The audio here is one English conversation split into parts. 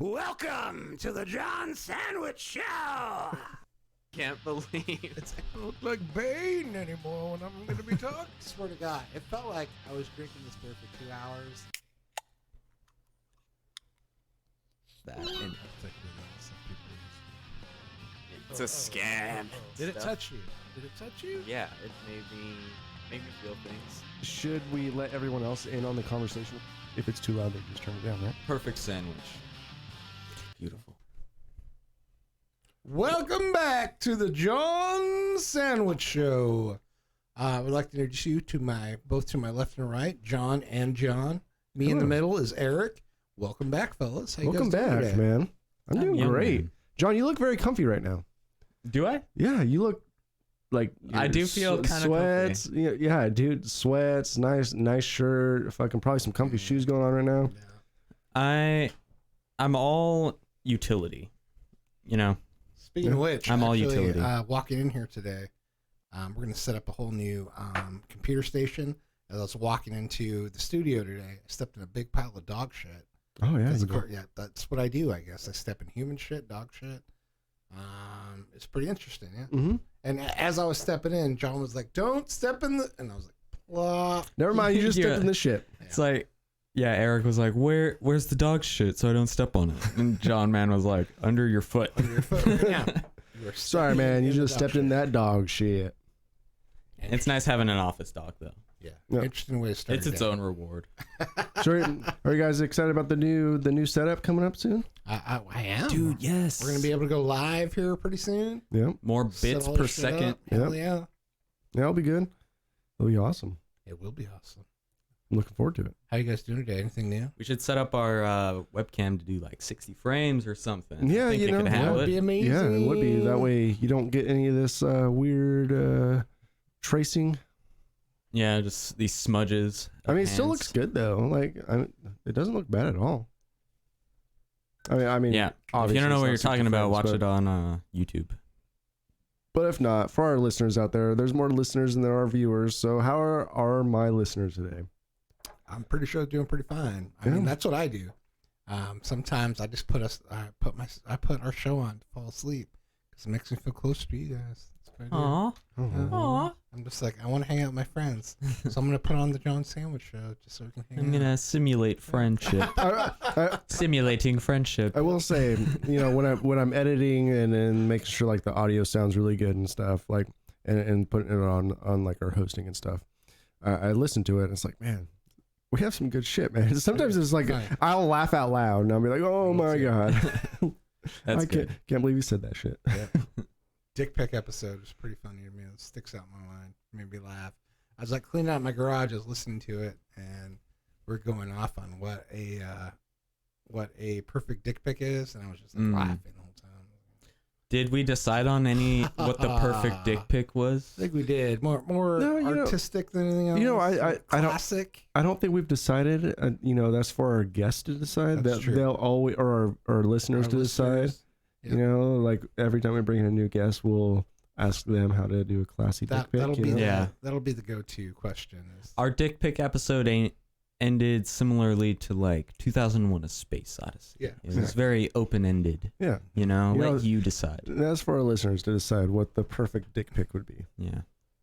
Welcome to the John Sandwich Show. Can't believe It's I don't look like Bane anymore when I'm going to be talking. Swear to God, it felt like I was drinking this beer for 2 hours. that. And It's it's a scam. Did it Stuff. touch you? Did it touch you? Yeah, it made me feel things. Should we let everyone else in on the conversation? If it's too loud, they just turn it down, right? Perfect sandwich. Beautiful. Welcome back to the John Sandwich Show. I would like to introduce you to both to my left and right, John and John. Me in the middle is Eric. Welcome back, fellas. How you Welcome guys doing back, today? man. I'm doing young, great. man. John, you look very comfy right now. Do I? Yeah, you look like I do feel kind of sweats. Yeah, dude, sweats. Nice shirt. Fucking probably some comfy shoes going on right now. I'm all utility. You know. Speaking of which, I'm all actually, utility. Walking in here today, we're going to set up a whole new computer station. As I was walking into the studio today, I stepped in a big pile of dog shit. Oh yeah, Yeah, that's what I do, I guess. I step in human shit, dog shit. It's pretty interesting, yeah. Mm-hmm. And as I was stepping in, John was like, "Don't step in the," and I was like, "Plop." Never mind, you just Yeah. stepped in the shit. It's like, yeah, Eric was like, where's the dog shit so I don't step on it? And John Man was like, under your foot. Under your foot right now. You were Sorry, stepping man, you in the just dog stepped in shit. that dog shit. It's nice having an office dog though. Yeah, Yeah. interesting way to start. It's your its day. own reward. So, are you guys excited about the new setup coming up soon? I am, Dude, yes. We're gonna be able to go live here pretty soon. Yeah, More Set bits all per this shit second. up. Hell yeah, it'll be good. It'll be awesome. it will be awesome. I'm looking forward to it. How you guys doing today? Anything new? We should set up our webcam to do like 60 frames or something. Yeah, I think you it know, could that handle would be it. amazing. Yeah, it would be. That way you don't get any of this weird tracing. Yeah, just these smudges. I mean, it of still hands. looks good though. Like, it doesn't look bad at all. I mean, Yeah. If obviously you don't know it's what not you're 60 talking about, frames, watch but- it on YouTube. But if not, for our listeners out there, there's more listeners than there are viewers. So how are my listeners today? I'm pretty sure doing pretty fine. I Yeah. mean, that's what I do. Sometimes I just put our show on to fall asleep because it makes me feel closer to you guys. That's what I do. Aww. Oh. Aww. I'm just like, I want to hang out with my friends, so I'm gonna put on the John Sandwich Show just so we can hang I'm out. gonna simulate friendship. Simulating friendship. I will say, when I'm editing and making sure like the audio sounds really good and stuff, like and putting it on like our hosting and stuff, I listen to it and it's like, man, we have some good shit, man. Sometimes it's like Right. I'll laugh out loud and I'll be like, oh my god, That's I good. can't believe you said that shit. Dick pic episode was pretty funny to me. It sticks out in my mind. Made me laugh. I was like cleaning out my garage. I was listening to it, and we're going off on what a perfect dick pic is, and I was just like, laughing the whole time. Did we decide on what the perfect dick pic was? I think we did more No, artistic than anything else. I don't- classic. I don't think we've decided. That's for our guests to decide. That's true. They'll always, or our listeners Our to decide. listeners. Yep. Like every time we bring in a new guest, we'll ask them how to do a classy dick pic. That'll be Yeah. that'll be the go-to question. Our dick pic episode ended similarly to like 2001: A Space Odyssey. Yeah, It was exactly. very open-ended. Yeah. Let you decide. That's for our listeners to decide what the perfect dick pic would be. Yeah.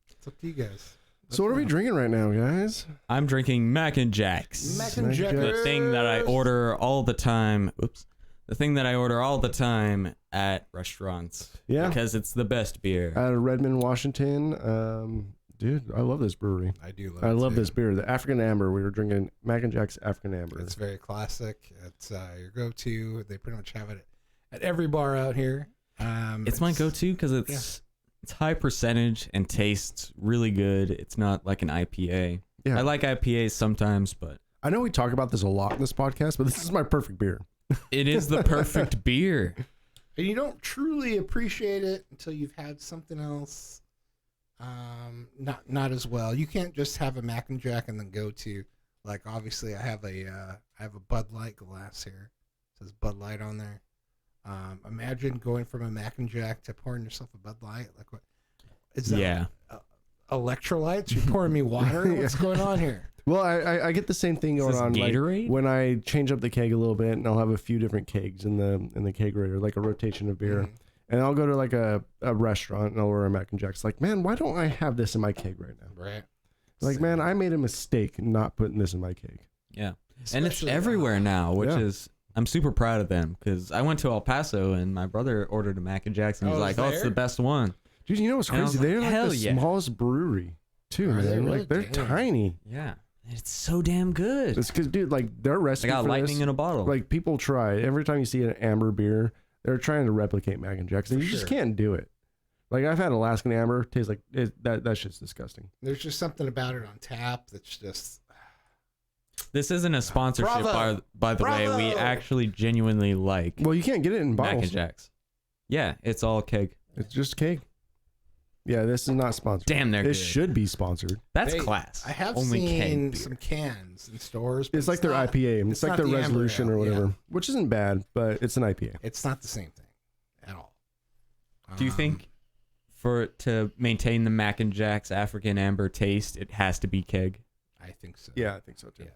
It's up to you guys. So what are we drinking right now, guys? I'm drinking Mac and Jacks. Mac and Mac and Jackers. The thing that I order all the time. Oops. The thing that I order all the time at restaurants. Yeah. Because it's the best beer. Out of Redmond, Washington. Dude, I love this brewery. I do love. I it love too. this beer, the African Amber. We were drinking Mac and Jack's African Amber. It's very classic. It's your go-to. They pretty much have it at every bar out here. It's my go-to because it's high percentage and tastes really good. It's not like an IPA. Yeah. I like IPAs sometimes, but I know we talk about this a lot in this podcast, but this is my perfect beer. it is the perfect beer. And you don't truly appreciate it until you've had something else. Not as well. You can't just have a Mac and Jack and then go to, like, obviously I have a Bud Light glass here. It says Bud Light on there. Imagine going from a Mac and Jack to pouring yourself a Bud Light. Like, what is that? Yeah. electrolytes? You're pouring me water? What's going on here? Well, I get the same thing Is going this on Gatorade? like when I change up the keg a little bit, and I'll have a few different kegs in the kegerator, like a rotation of beer. And I'll go to like a restaurant and I'll order a Mac and Jack's. Like, man, why don't I have this in my keg right now? Right. Like, man, I made a mistake not putting this in my keg. Yeah. And it's Especially, everywhere now, which Yeah. is, I'm super proud of them because I went to El Paso and my brother ordered a Mac and Jack's and he's Oh, like, oh, it's there? the best one. Dude, you know what's And I was crazy? They're like, like hell the yeah. smallest brewery too, Are man. they really? Like they're Damn. tiny. Yeah. It's so damn good. It's because, dude, like their I recipe got for lightning this, in a bottle. like people try every time you see an amber beer, they're trying to replicate Mac and Jack's, and For you just sure. can't do it. Like I've had Alaskan amber, tastes like that shit's disgusting. There's just something about it on tap that's just. This isn't a sponsorship, Bravo. by the way. We Bravo. actually genuinely like Well, you can't get it in Mac bottles. and Jack's. Yeah, it's all keg. It's just cake. Yeah, this is not sponsored. Damn, they're It good. should be sponsored. That's They- class. I have Only seen keg beer. some cans in stores. But It's like their not- IPA. It's like not their the amber resolution ale, or whatever, yeah. which isn't bad, but it's an IPA. It's not the same thing at all. Do you think for it to maintain the Mac and Jack's African amber taste, it has to be keg? I think so. Yeah, I think so too. Yeah.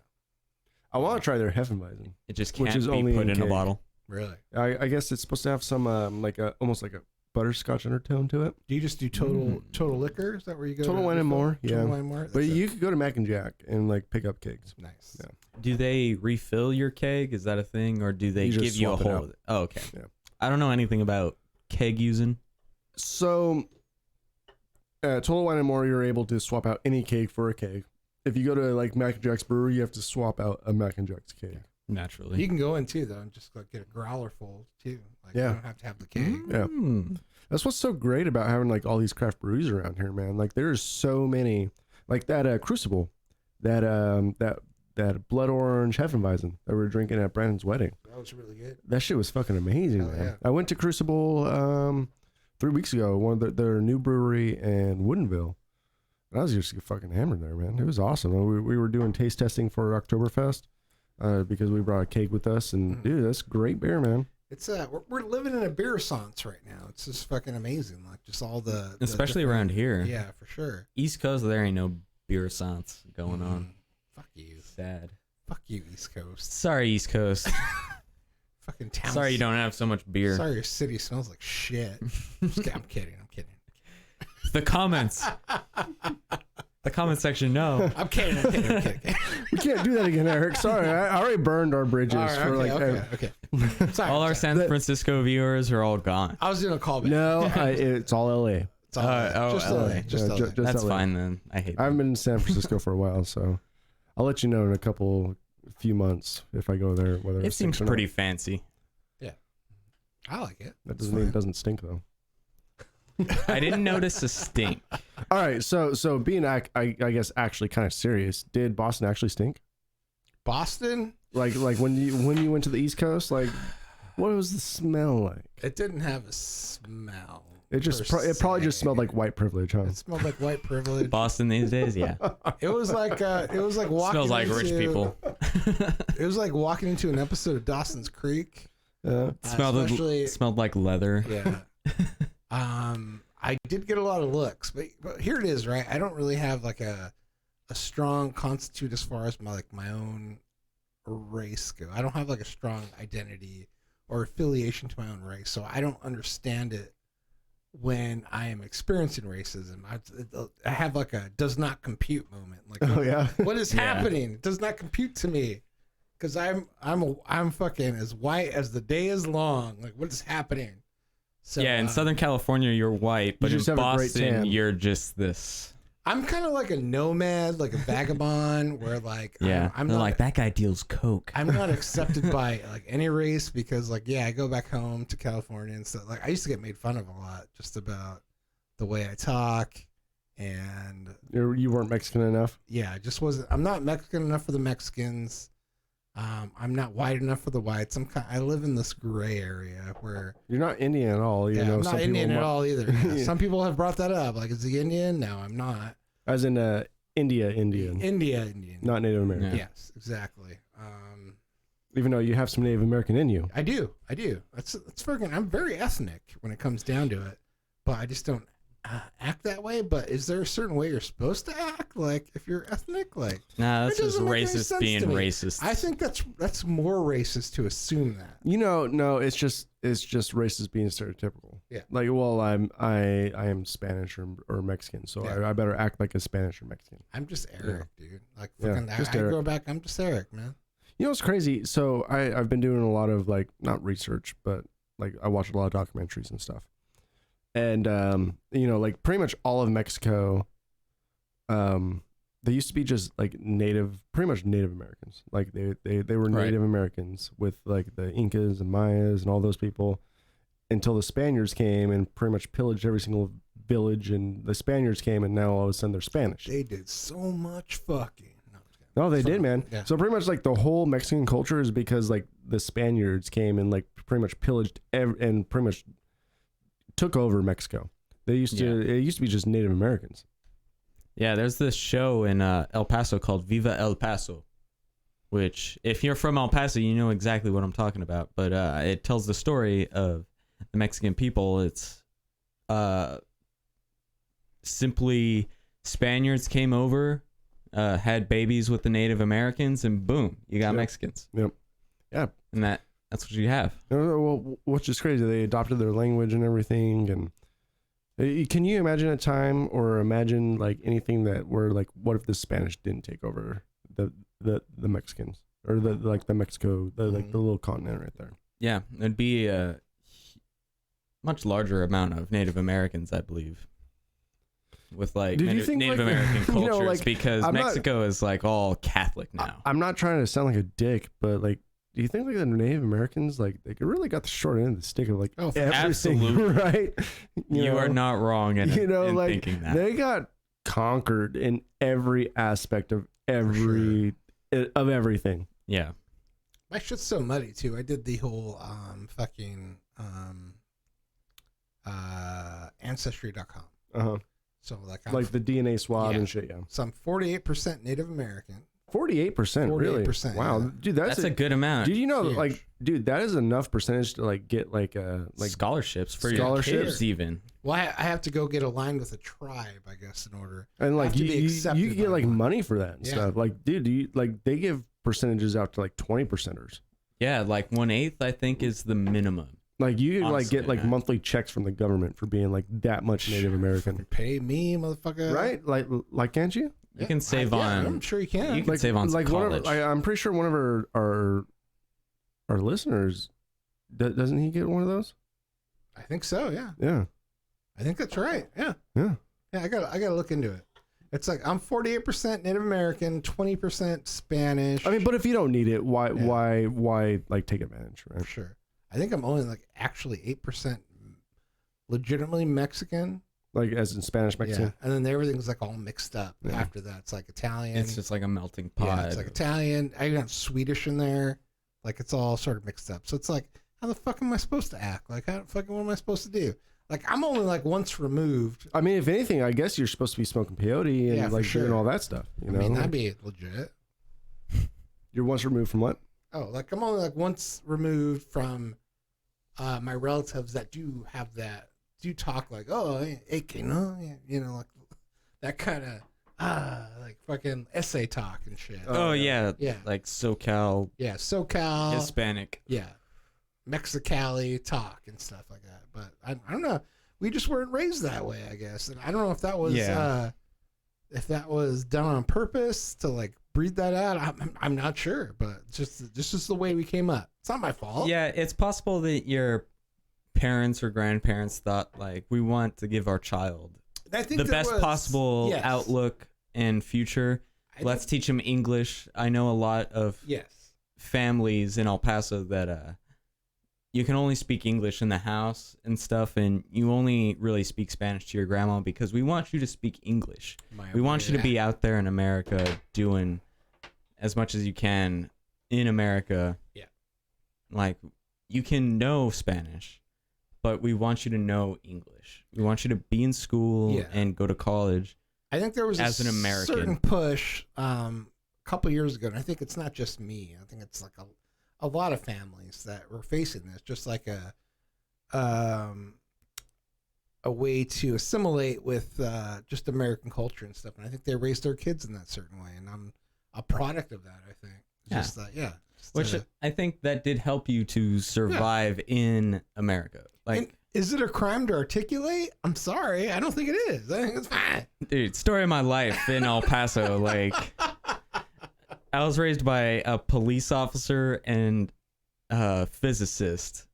I want to try their Hefeweizen. It just Which can't is be only put in in a keg. bottle. Really? I guess it's supposed to have some almost like a butterscotch undertone to it. Do you just do total liquor? Is that where you go? Total to Wine and refill? More, Total yeah. Wine and More. But That's it. you could go to Mac and Jack and like pick up kegs. Nice. Yeah. Do they refill your keg? Is that a thing, or do they You just give you a swap it whole? out. Oh, okay. Yeah. I don't know anything about keg using. So, Total Wine and More, you're able to swap out any keg for a keg. If you go to like Mac and Jack's brewery, you have to swap out a Mac and Jack's keg. Naturally. You can go in too though and just like get a growler full too. Like Yeah. you don't have to have the keg. Yeah. Mm. That's what's so great about having like all these craft breweries around here, man. Like there's so many, like that Crucible, that blood orange Hefeweizen that we were drinking at Brandon's wedding. That was really good. That shit was fucking amazing, Hell man. yeah. I went to Crucible 3 weeks ago, one of their new brewery in Woodinville. And I was just fucking hammered there, man. It was awesome. We were doing taste testing for Oktoberfest because we brought a keg with us, and dude, that's great beer, man. It's we're living in a beer renaissance right now. It's just fucking amazing. Like just all the Especially different- around here. Yeah, for sure. East Coast, there ain't no beer science going on. Fuck you. Sad. Fuck you, East Coast. Sorry, East Coast. Fucking town. Sorry you don't have so much beer. Sorry, your city smells like shit. I'm kidding. I'm kidding. The comments. The comment section, no. I'm kidding. We can't do that again, Eric. Sorry, I already burned our bridges All right, for okay. Sorry. All our sorry. San Francisco viewers are all gone. I was doing a callback. No, it's all LA. It's all just LA. LA. Just Yeah, LA. just That's LA. fine then. I hate I haven't that. been in San Francisco for a while, so I'll let you know in a few months if I go there. Whether It seems stinks or not. pretty fancy. I like it. That It's doesn't mean fine. it doesn't stink though. I didn't notice a stink. All right, so being I guess actually kind of serious. Did Boston actually stink? Boston, Like when you went to the East Coast, like what was the smell like? it didn't have a smell. It just per it probably just se. smelled like white privilege, huh? It smelled like white privilege. Boston these days, yeah. It was like walking. Smells like rich into- people. It was like walking into an episode of Dawson's Creek. Especially- Smelled like leather. Yeah. I did get a lot of looks, but here it is, right? I don't really have like a strong constitute as far as my own race go. I don't have like a strong identity or affiliation to my own race, so I don't understand it when I am experiencing racism. I have like a does not compute moment. Like, Oh yeah. what is happening? It does not compute to me. Because I'm fucking as white as the day is long. Like, what is happening? So, Yeah, in Southern California, you're white, but in just have a great tan. Boston, you're just this. I'm kind of like a nomad, like a vagabond, where like Yeah, I'm they're not like, that guy deals coke. I'm not accepted by like any race because like I go back home to California and stuff. Like I used to get made fun of a lot just about the way I talk, and You weren't Mexican enough. yeah, I just wasn't. I'm not Mexican enough for the Mexicans. I'm not white enough for the whites. I live in this gray area where You're not Indian at all. You know, I'm some not people Indian at might- all either. Yeah, Yeah. some people have brought that up. Like, is he Indian? No, I'm not. As in Indian, Indian. not Native American. Yeah. Yes, exactly. Even though you have some Native American in you. I do. That's freaking. I'm very ethnic when it comes down to it, but I just don't act that way, but is there a certain way you're supposed to act? Like if you're ethnic, like Nah, it that's just doesn't make any racist sense being to me. racist. I think that's more racist to assume that. No, it's just racist being stereotypical. Yeah. Like, well, I am Spanish or Mexican, so Yeah. I better act like a Spanish or Mexican. I'm just Eric, dude. Like Yeah, fucking, just I Eric. grow back. I'm just Eric, man. You know what's crazy? So I've been doing a lot of like not research, but like I watch a lot of documentaries and stuff. And you know, like pretty much all of Mexico, they used to be just like pretty much Native Americans. Like they were Right. Native Americans with like the Incas and Mayas and all those people until the Spaniards came and pretty much pillaged every single village. And the Spaniards came and now all of a sudden they're Spanish. They did so much fucking. No, I'm just kidding. No, they So- did, man. Yeah. So pretty much like the whole Mexican culture is because like the Spaniards came and like pretty much pillaged and pretty much took over Mexico. It used to be just Native Americans. Yeah, there's this show in El Paso called Viva El Paso, which if you're from El Paso, you know exactly what I'm talking about. But it tells the story of the Mexican people. It's simply Spaniards came over, had babies with the Native Americans, and boom, you got Yep. Mexicans. Yep. Yeah. And that's what you have. Well, what's just crazy, they adopted their language and everything. And can you imagine a time or imagine like anything that were like, what if the Spanish didn't take over the Mexicans or the Mexico, like the little continent right there? Yeah, it'd be a much larger amount of Native Americans, I believe, with like Dude, you Native, think, Native like, American you cultures, know, like, because I'm not- Mexico is like all Catholic now. I'm not trying to sound like a dick, but like, do you think like the Native Americans, like they really got the short end of the stick of like Oh, everything, absolutely. right? you know? are not wrong in, You know, in like thinking that. they got conquered in every aspect of everything. Yeah. My shit's so muddy too. I did the whole fucking ancestry.com. Uh-huh. So like Like the DNA swab Yeah. and shit, yeah. so I'm 48% Native American. 48%, really? 48%, Wow, yeah. dude, That's a good amount. Did you know, Huge. like, dude, that is enough percentage to like get like scholarships for your scholarships? kids even. Well, I have to go get aligned with a tribe, I guess, in order. and like have to be you accepted can get by like one. money for that and Yeah. stuff. Like, dude, like they give percentages out to like 20%ers. Yeah, like 1/8 I think is the minimum. Like you could like Honestly, get like man. monthly checks from the government for being like that much Native American, Pay me, motherfucker. right? Like can't you? You can save on. I'm sure you can. You can Like save on like one of college. I'm pretty sure one of our listeners doesn't he get one of those? I think so. Yeah, Yeah, I think that's right. Yeah, yeah. yeah. I got to look into it. It's like I'm 48% Native American, 20% Spanish. I mean, but if you don't need it, why Yeah. why like take advantage, for right? sure. I think I'm only like actually 8% legitimately Mexican. Like as in Spanish Mexican. Yeah, and then everything's like all mixed up Yeah. after that. It's like Italian. It's just like a melting pot. Yeah, it's like Italian. I even have Swedish in there. Like it's all sort of mixed up. So it's like, how the fuck am I supposed to act? Like, how fucking what am I supposed to do? Like I'm only like once removed. I mean, if anything, I guess you're supposed to be smoking peyote and Yeah, for like doing sure. all that stuff. You know, I mean, that'd be legit. you're once removed from what? Oh, like I'm only like once removed from my relatives that do have that, do talk like, oh, AK, no, you know, like that kind of like fucking essay talk and shit. Oh yeah, Yeah. like SoCal Yeah, SoCal, Hispanic. yeah, Mexicali talk and stuff like that. But I don't know. We just weren't raised that way, I guess. And I don't know if that was if that was done on purpose to like breed that out. I'm not sure, but just the way we came up. It's not my fault. Yeah, it's possible that your parents or grandparents thought like we want to give our child I think the there best was- possible yes. outlook and future. I Let's think- teach them English. I know a lot of Yes. families in El Paso that you can only speak English in the house and stuff, and you only really speak Spanish to your grandma because we want you to speak English. We want you to be out there in America doing as much as you can in America. Yeah. Like, you can know Spanish, but we want you to know English. We want you to be in school Yeah. and go to college. I think there was as an American. certain push a couple years ago, and I think it's not just me. I think it's like a lot of families that were facing this, just like a way to assimilate with just American culture and stuff. And I think they raise their kids in that certain way, and I'm a product of that. I think. Just Which I think that did help you to survive in America. Like, and is it a crime to articulate? I'm sorry, I don't think it is. I think it's fine. Dude, story of my life in El Paso. Like, I was raised by a police officer and a physicist.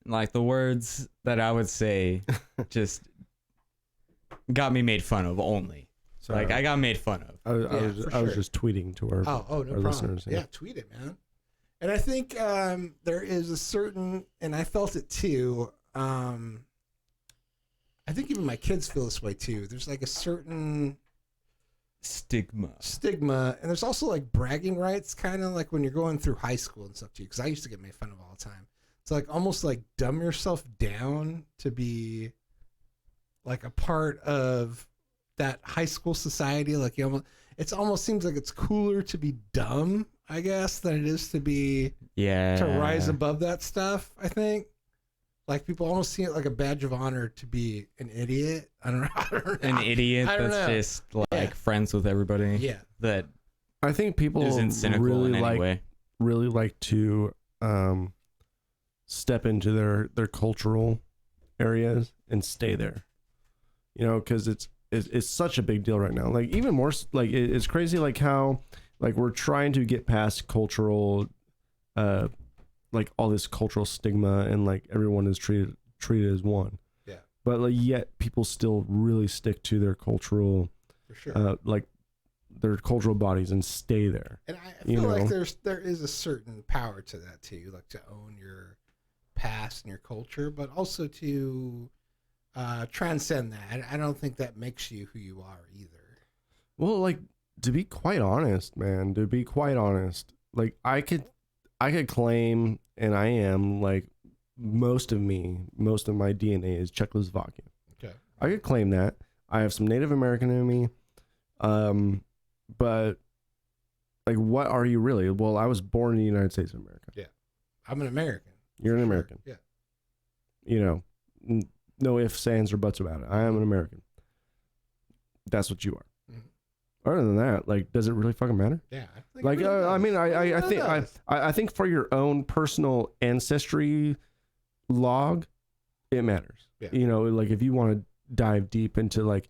Like, the words that I would say just got me made fun of only. Sorry. Like, I got made fun of. I was just tweeting to our, no our problem. listeners. Yeah, tweet it, man. And I think there is a certain, and I felt it too. I think even my kids feel this way too. There's like a certain stigma, and there's also like bragging rights, kind of like when you're going through high school and stuff too. Because I used to get made fun of all the time. It's like almost like dumb yourself down to be like a part of that high school society. Like it almost seems like it's cooler to be dumb, I guess, than it is to be to rise above that stuff. I think like people almost see it like a badge of honor to be an idiot. I don't know. An idiot that's just like friends with everybody. Yeah, that I think people isn't cynical really in any way. Really like to step into their cultural areas and stay there. You know, because it's such a big deal right now. Like even more like it's crazy like how like we're trying to get past cultural like all this cultural stigma and like everyone is treated as one. Yeah. But like yet people still really stick to their cultural for sure. Like their cultural bodies and stay there. And I feel like there is a certain power to that too, like to own your past and your culture, but also to transcend that. I don't think that makes you who you are either. Well, like to be quite honest, like I could claim, and I am like most of my DNA is Czechoslovakian. Okay. I could claim that. I have some Native American in me. But like what are you really? Well, I was born in the United States of America. Yeah. I'm an American. You're an American. Yeah. You know, no ifs, ands, or buts about it. I am an American. That's what you are. Mm-hmm. Other than that, like, does it really fucking matter? Yeah. Like, I mean, I think for your own personal ancestry log, it matters. Yeah. You know, like if you want to dive deep into like,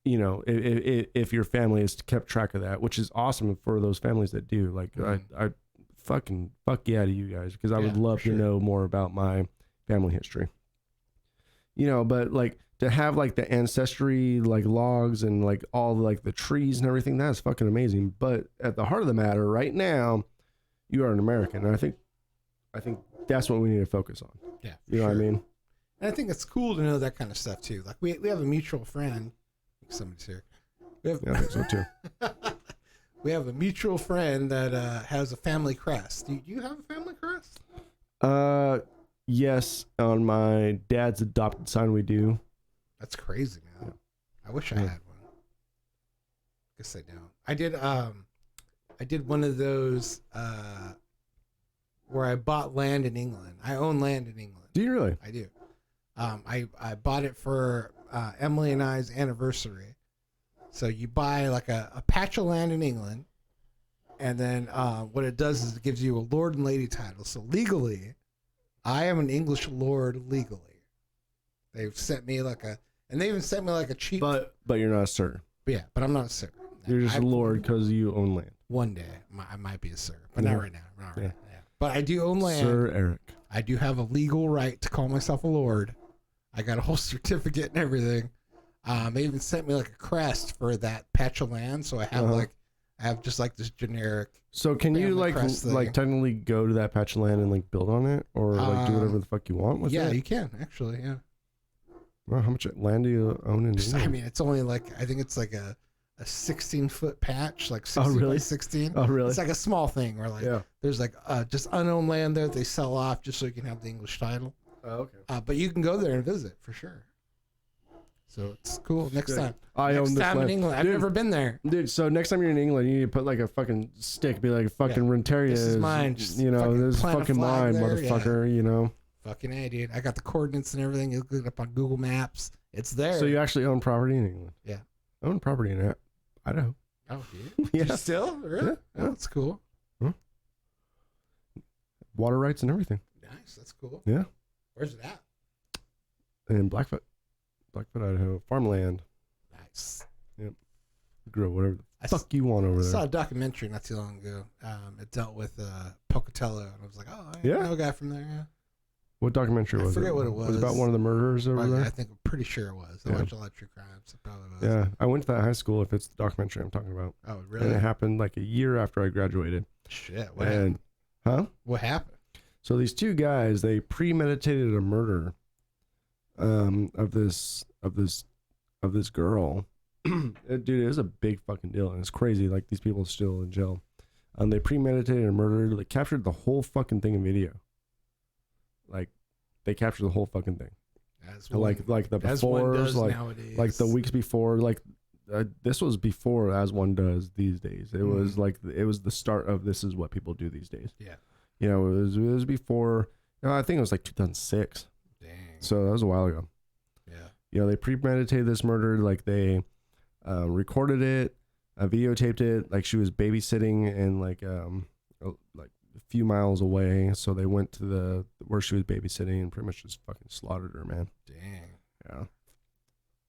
you know, if your family has kept track of that, which is awesome for those families that do. Like, mm-hmm. I fucking fuck yeah to you guys, because I would love to know more about my family history. You know, but like to have like the ancestry like logs and like all like the trees and everything, that's fucking amazing. But at the heart of the matter right now, you are an American, and I think that's what we need to focus on. Yeah, you know what I mean. And I think it's cool to know that kind of stuff too. Like we have a mutual friend. Somebody's here. I think so too. We have a mutual friend that has a family crest. Do you have a family crest? Yes, on my dad's adopted son we do. That's crazy, man. Yeah. I wish I had one. Guess I don't. I did one of those where I bought land in England. I own land in England. Do you really? I do. I bought it for Emily and I's anniversary. So you buy like a patch of land in England, and then what it does is it gives you a lord and lady title. So legally, I am an English lord legally. They've sent me and they even sent me like a cheap. But you're not a sir. Yeah, but I'm not a sir. You're just a lord because you own land. One day I might be a sir, but not right now. Not right now. Yeah. But I do own land. Sir Erik. I do have a legal right to call myself a lord. I got a whole certificate and everything. They even sent me like a crest for that patch of land, so I have just like this generic. So can you like technically go to that patch of land and like build on it, or like do whatever the fuck you want with it? Yeah, you can actually. Yeah. Well, how much land do you own in England? I mean, it's only like I think it's like a 16-foot patch, like 16 by 16. Oh, really? It's like a small thing where like there's like just unowned land there that they sell off just so you can have the English title. Oh, okay. But you can go there and visit for sure. So it's cool. Next time. I own this land. In England. I've never been there. Dude, so next time you're in England, you need to put like a fucking stick, be like fucking Renteria. This is mine. Just you know, this is fucking mine, there. motherfucker, you know. Fucking A, dude. I got the coordinates and everything. You look it up on Google Maps. It's there. So you actually own property in England? Yeah. I own property in Idaho. Oh, dude. Yeah. You still? Really? Yeah. Oh, that's cool. Water rights and everything. Nice. That's cool. Yeah. Where's it at? In Blackfoot, Idaho. Farmland. Nice. Grow whatever the I fuck you want over I saw there. a documentary not too long ago. It dealt with Pocatello, and I was like, oh, I Yeah? know a guy from there. Yeah. What documentary I was it? forget what it Was it was. about one of the murderers over Well, there? I think I'm pretty sure it was. I Yeah. watch a lot of true crimes. It probably was. Yeah, I went to that high school. If it's the documentary I'm talking about, Oh, and really? it happened like a year after I graduated. Shit. What happened? Huh? What happened? So these two guys, they premeditated a murder of this girl. Dude, it was a big fucking deal, and it's crazy. Like, these people are still in jail. They premeditated a murder. They captured the whole fucking thing in video. Like, they captured the whole fucking thing. Like the as one befores, does like nowadays. like the weeks before. Like, this was before, as one does these days. It was like, it was the start of this is what people do these days. Yeah. You know, it was before. You know, I think it was like 2006. Dang. So that was a while ago. Yeah. You know, they premeditated this murder. Like, they recorded it, videotaped it. Like, she was babysitting and like a few miles away. So they went to where she was babysitting and pretty much just fucking slaughtered her, man. Dang. Yeah.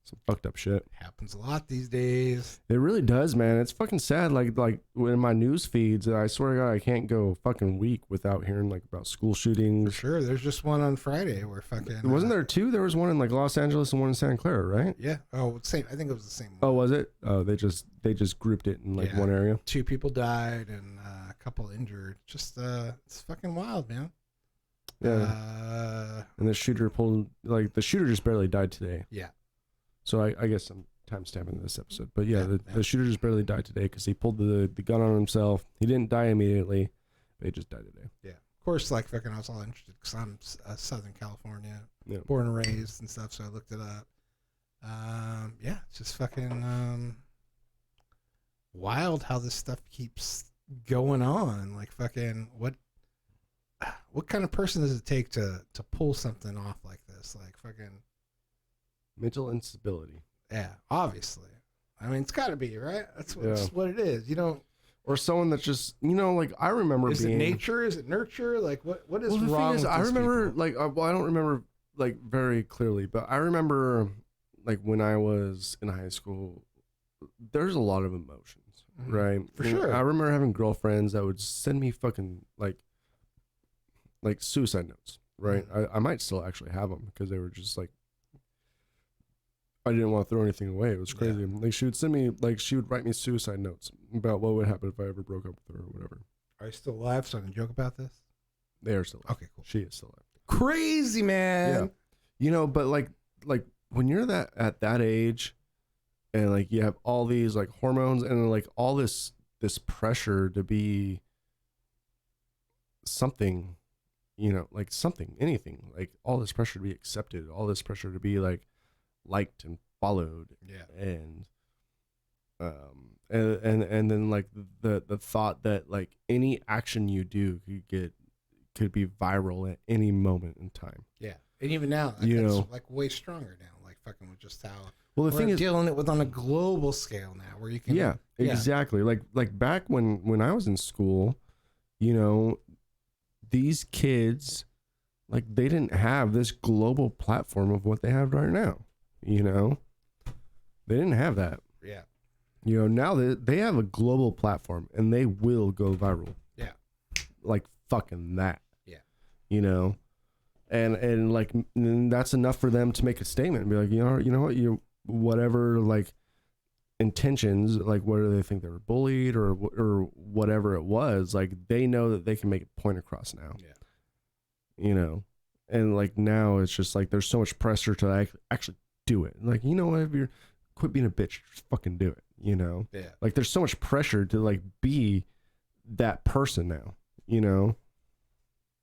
Some fucked up shit. Happens a lot these days. It really does, man. It's fucking sad. Like in my news feeds, I swear to God, I can't go a fucking week without hearing like about school For shootings. sure. There's just one on Friday where fucking. Wasn't there two? There was one in like Los Angeles and one in Santa Clara, right? Yeah. Oh, same. I think it was the same Oh, one. was it? Oh, they just grouped it in like Yeah. one area. 2 people died and a couple injured. Just it's fucking wild, man. Yeah. And the shooter just barely died today. Yeah. So I guess I'm timestamping this episode. But yeah, Yeah, the shooter just barely died today because he pulled the gun on himself. He didn't die immediately, but he just died today. Yeah. Of course, like fucking, I was all interested because I'm Southern California, Yeah. born and raised and stuff. So I looked it up. Yeah, it's just fucking wild how this stuff keeps going on. Like fucking, what kind of person does it take to pull something off like this? Like fucking. Mental instability. Yeah, obviously. I mean, it's got to be, right? That's Yeah. what it is. You don't. Or someone that's just, you know, like I remember Is being. it nature? Is it nurture? Like what is Well, the wrong? thing is, with I these remember people? like, well, I don't remember like very clearly, but I remember like when I was in high school, there's a lot of emotions, Mhm. right? For And sure. I remember having girlfriends that would send me fucking like suicide notes, right? Mm-hmm. I might still actually have them because they were just like, I didn't want to throw anything away. It was crazy. Like she would send me, like she would write me suicide notes about what would happen if I ever broke up with her or whatever. Are you still alive? So I can joke about this. They are still alive. Okay, cool. She is still alive. Crazy man. Yeah. You know, but like when you're at that age and like you have all these like hormones and like all this pressure to be something, you know, like something, anything, like all this pressure to be accepted, all this pressure to be like liked and followed. Yeah. And then like the thought that like any action you do could be viral at any moment in time. Yeah. And even now, like, You that's know. like way stronger now. Like fucking with just how Well, the we're thing is, dealing it with on a global scale now, where you can. yeah, exactly. Like back when I was in school, you know, these kids, like they didn't have this global platform of what they have right now. You know, they didn't have that. Yeah. You know, now they have a global platform and they will go viral. Yeah. Like fucking that. Yeah. You know, and like and that's enough for them to make a statement and be like, you know what, you whatever like intentions, like whether they think they were bullied or whatever it was, like they know that they can make a point across now. Yeah. You know, and like now it's just like there's so much pressure to like actually do it. Like, you know what, if you're quit being a bitch, just fucking do it. You know, Yeah. like there's so much pressure to like be that person now. You know.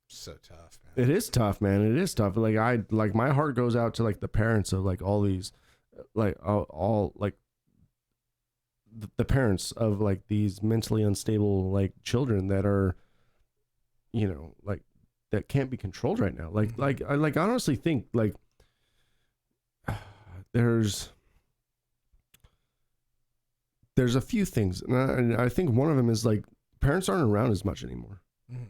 So tough, man. It is tough, man. It is tough. Like my heart goes out to like the parents of like all these, like all like the parents of like these mentally unstable like children that are, you know, like that can't be controlled right now. Like I honestly think like there's a few things, and I think one of them is like parents aren't around as much anymore. Mm-hmm.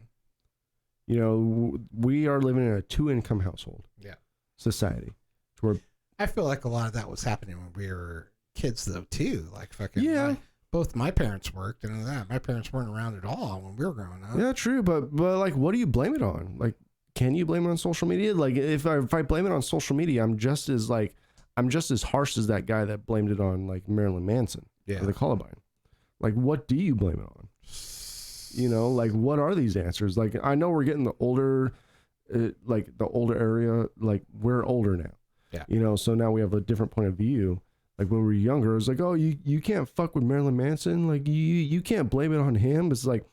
You know, we are living in a 2-income household. Yeah. Society. To where I feel like a lot of that was happening when we were kids, though, too. Like fucking. Yeah. Both my parents worked, and that my parents weren't around at all when we were growing up. yeah, true, but like, what do you blame it on? Like, can you blame it on social media? Like, if I blame it on social media, I'm just as harsh as that guy that blamed it on like Marilyn Manson or the Columbine. Like, what do you blame it on? You know, like, what are these answers? Like, I know we're getting the older, like the older area, like we're older now. Yeah. You know, so now we have a different point of view. Like when we were younger, it was like, oh, you can't fuck with Marilyn Manson. Like you can't blame it on him. It's like,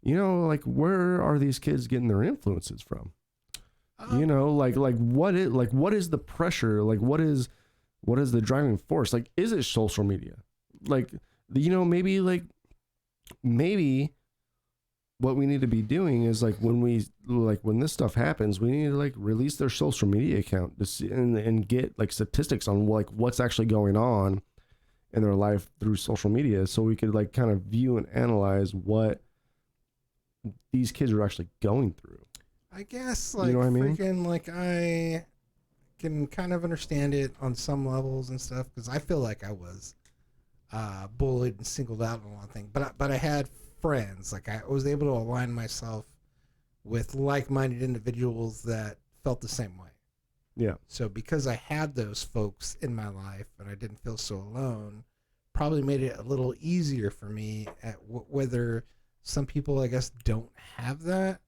you know, like where are these kids getting their influences from? You know, like what is the pressure? Like what is the driving force? Like, is it social media? Like, you know, maybe what we need to be doing is like when this stuff happens, we need to like release their social media account to see, and get like statistics on like what's actually going on in their life through social media, so we could like kind of view and analyze what these kids are actually going through. I guess like, you know what I mean? Freaking like I can kind of understand it on some levels and stuff, because I feel like I was bullied and singled out on a lot of things, but I had friends. Like I was able to align myself with like-minded individuals that felt the same way. Yeah. So because I had those folks in my life and I didn't feel so alone, probably made it a little easier for me at whether some people, I guess, don't have that.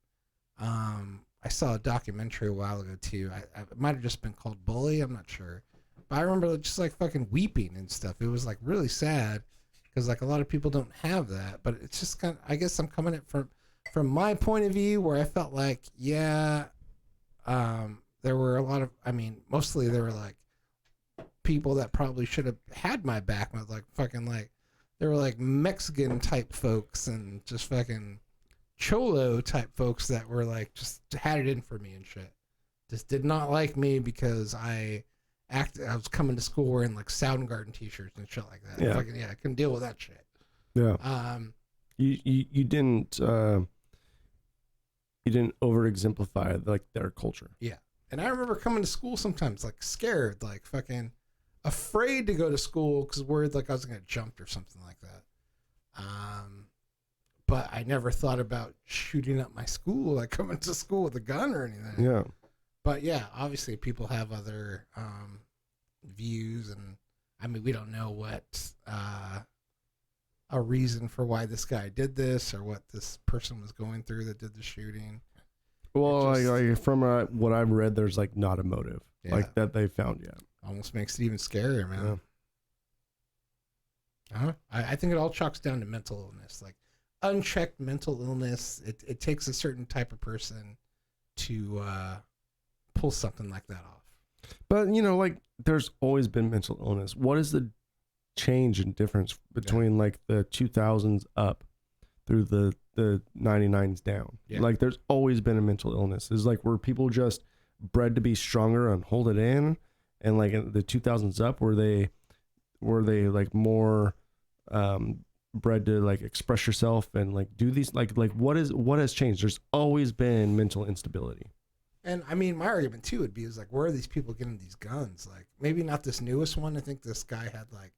I saw a documentary a while ago too. It might have just been called Bully. I'm not sure. But I remember just like fucking weeping and stuff. It was like really sad. Because like a lot of people don't have that, but it's just kind of, I guess I'm coming at from my point of view, where I felt like, there were a lot of, mostly there were like people that probably should have had my back. I was like fucking like, they were like Mexican type folks and just fucking cholo type folks that were like, just had it in for me and shit. Just did not like me because I was coming to school wearing like Soundgarden t-shirts and shit like that. Yeah. I couldn't deal with that shit. Yeah. You didn't over exemplify like their culture. Yeah. And I remember coming to school sometimes like scared, like fucking afraid to go to school because worried like I was gonna get jumped or something like that. But I never thought about shooting up my school, like coming to school with a gun or anything. Yeah. But yeah, obviously people have other views, and we don't know what a reason for why this guy did this or what this person was going through that did the shooting. Well, like from what I've read, there's like not a motive like that they found yet. Almost makes it even scarier, man. Yeah. I think it all chalks down to mental illness, like unchecked mental illness. It takes a certain type of person to pull something like that off. But you know, like there's always been mental illness. What is the change and difference between like the 2000s up through the 99s down? Like there's always been a mental illness. It's like, were people just bred to be stronger and hold it in, and like in the 2000s up were they like more bred to like express yourself and like do these like what has changed? There's always been mental instability. And my argument too would be is like, where are these people getting these guns? Like maybe not this newest one. I think this guy had like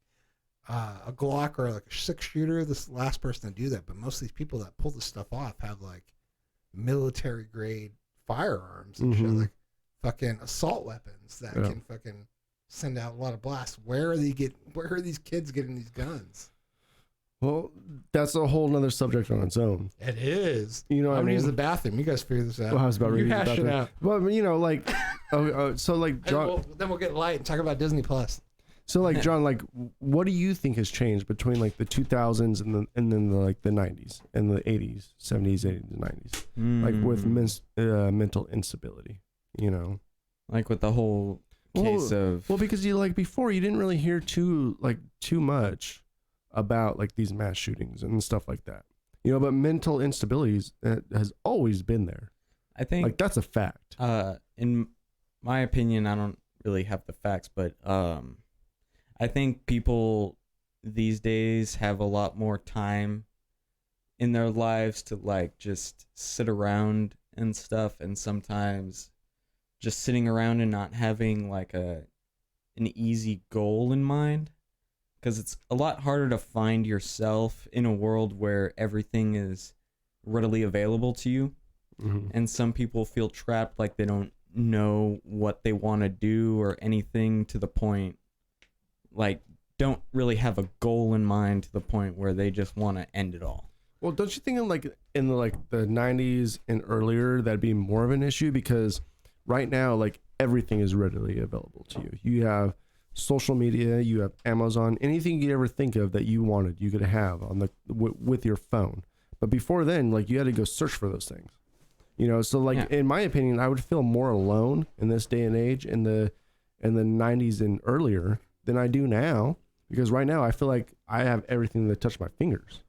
a Glock or like a 6-shooter. This last person to do that, but most of these people that pull this stuff off have like military grade firearms and shit, like fucking assault weapons that can fucking send out a lot of blasts. Where are these kids getting these guns? Well, that's a whole nother subject on its own. It is. You know, I'm gonna use the bathroom. You guys figure this out. Well, I was about to you use the hash bathroom. it out. Well, you know, like, so like John. Then we'll get light and talk about Disney Plus. So like John, like, what do you think has changed between like the 2000s and then the 90s and the 80s, 70s, 80s, and 90s, like with mental instability? You know, like with the whole case of because you like before you didn't really hear too much about like these mass shootings and stuff like that, you know, but mental instability has always been there. I think Like that's a fact. in my opinion, I don't really have the facts, but I think people these days have a lot more time in their lives to like just sit around and stuff, and sometimes just sitting around and not having like an easy goal in mind, because it's a lot harder to find yourself in a world where everything is readily available to you. Mm-hmm. And some people feel trapped, like they don't know what they want to do or anything, to the point like don't really have a goal in mind, to the point where they just want to end it all. Well, don't you think in the 90s and earlier that'd be more of an issue? Because right now, like, everything is readily available to you. You have social media, you have Amazon, anything you could ever think of that you wanted, you could have on the with your phone. But before then, like, you had to go search for those things. You know, so like, in my opinion, I would feel more alone in this day and age in the 90s and earlier than I do now, because right now I feel like I have everything that touch my fingers.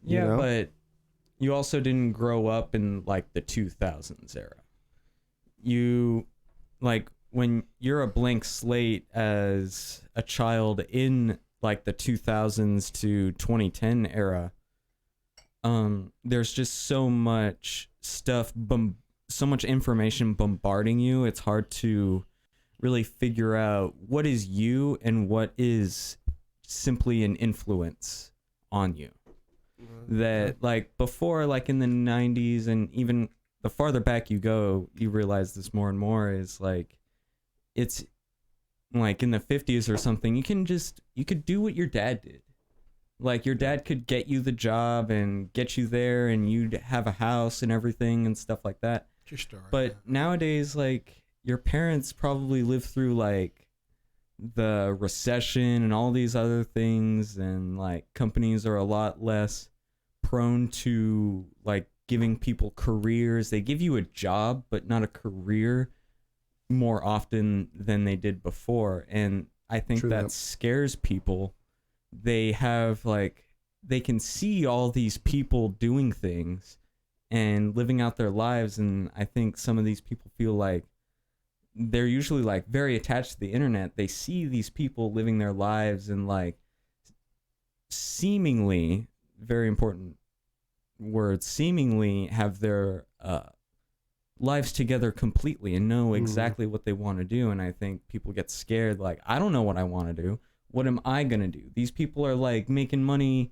Yeah, you know? But you also didn't grow up in like the 2000s era. You, like, when you're a blank slate as a child in like the 2000s to 2010 era, there's just so much stuff, so much information bombarding you. It's hard to really figure out what is you and what is simply an influence on you. That, like, before, like in the 90s, and even the farther back you go, you realize this more and more, is like, it's like in the 50s or something, you could do what your dad did. Like, your dad could get you the job and get you there, and you'd have a house and everything and stuff like that. True story. But nowadays, like, your parents probably lived through like the recession and all these other things, and like companies are a lot less prone to like giving people careers. They give you a job but not a career more often than they did before, and I think that scares people. They have like, they can see all these people doing things and living out their lives, and I think some of these people feel like they're usually like very attached to the internet. They see these people living their lives and like seemingly, very important word, seemingly have their lives together completely and know exactly what they want to do. And I think people get scared, like, I don't know what I want to do. What am I going to do? These people are like making money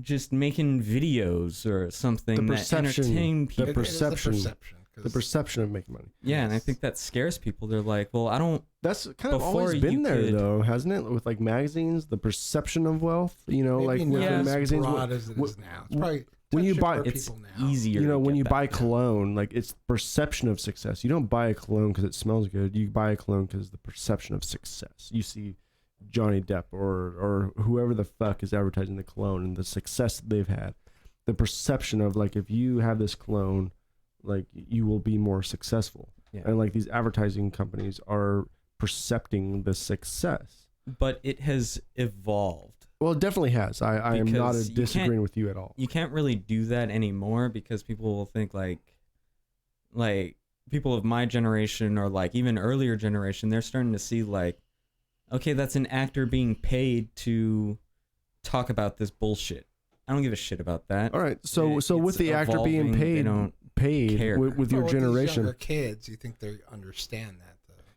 just making videos or something that entertain people. The perception of making money. Yeah, and I think that scares people. They're like, well, I don't... That's kind of always been there, though, hasn't it? With like magazines, the perception of wealth, you know, maybe like with the magazines. Broad as it is now. It's probably when you buy, it's now. easier. You know, when you buy now. cologne, like, it's perception of success. You don't buy a cologne because it smells good. You buy a cologne because the perception of success. You see Johnny Depp or whoever the fuck is advertising the cologne and the success that they've had. The perception of like, if you have this cologne, like, you will be more successful. Yeah. And like, these advertising companies are percepting the success. But it has evolved. Well, it definitely has. I am not disagreeing with you at all. You can't really do that anymore because people will think like people of my generation or like even earlier generation, they're starting to see like, okay, that's an actor being paid to talk about this bullshit. I don't give a shit about that. All right. So with the actor being paid with your generation, younger kids, you think they understand that?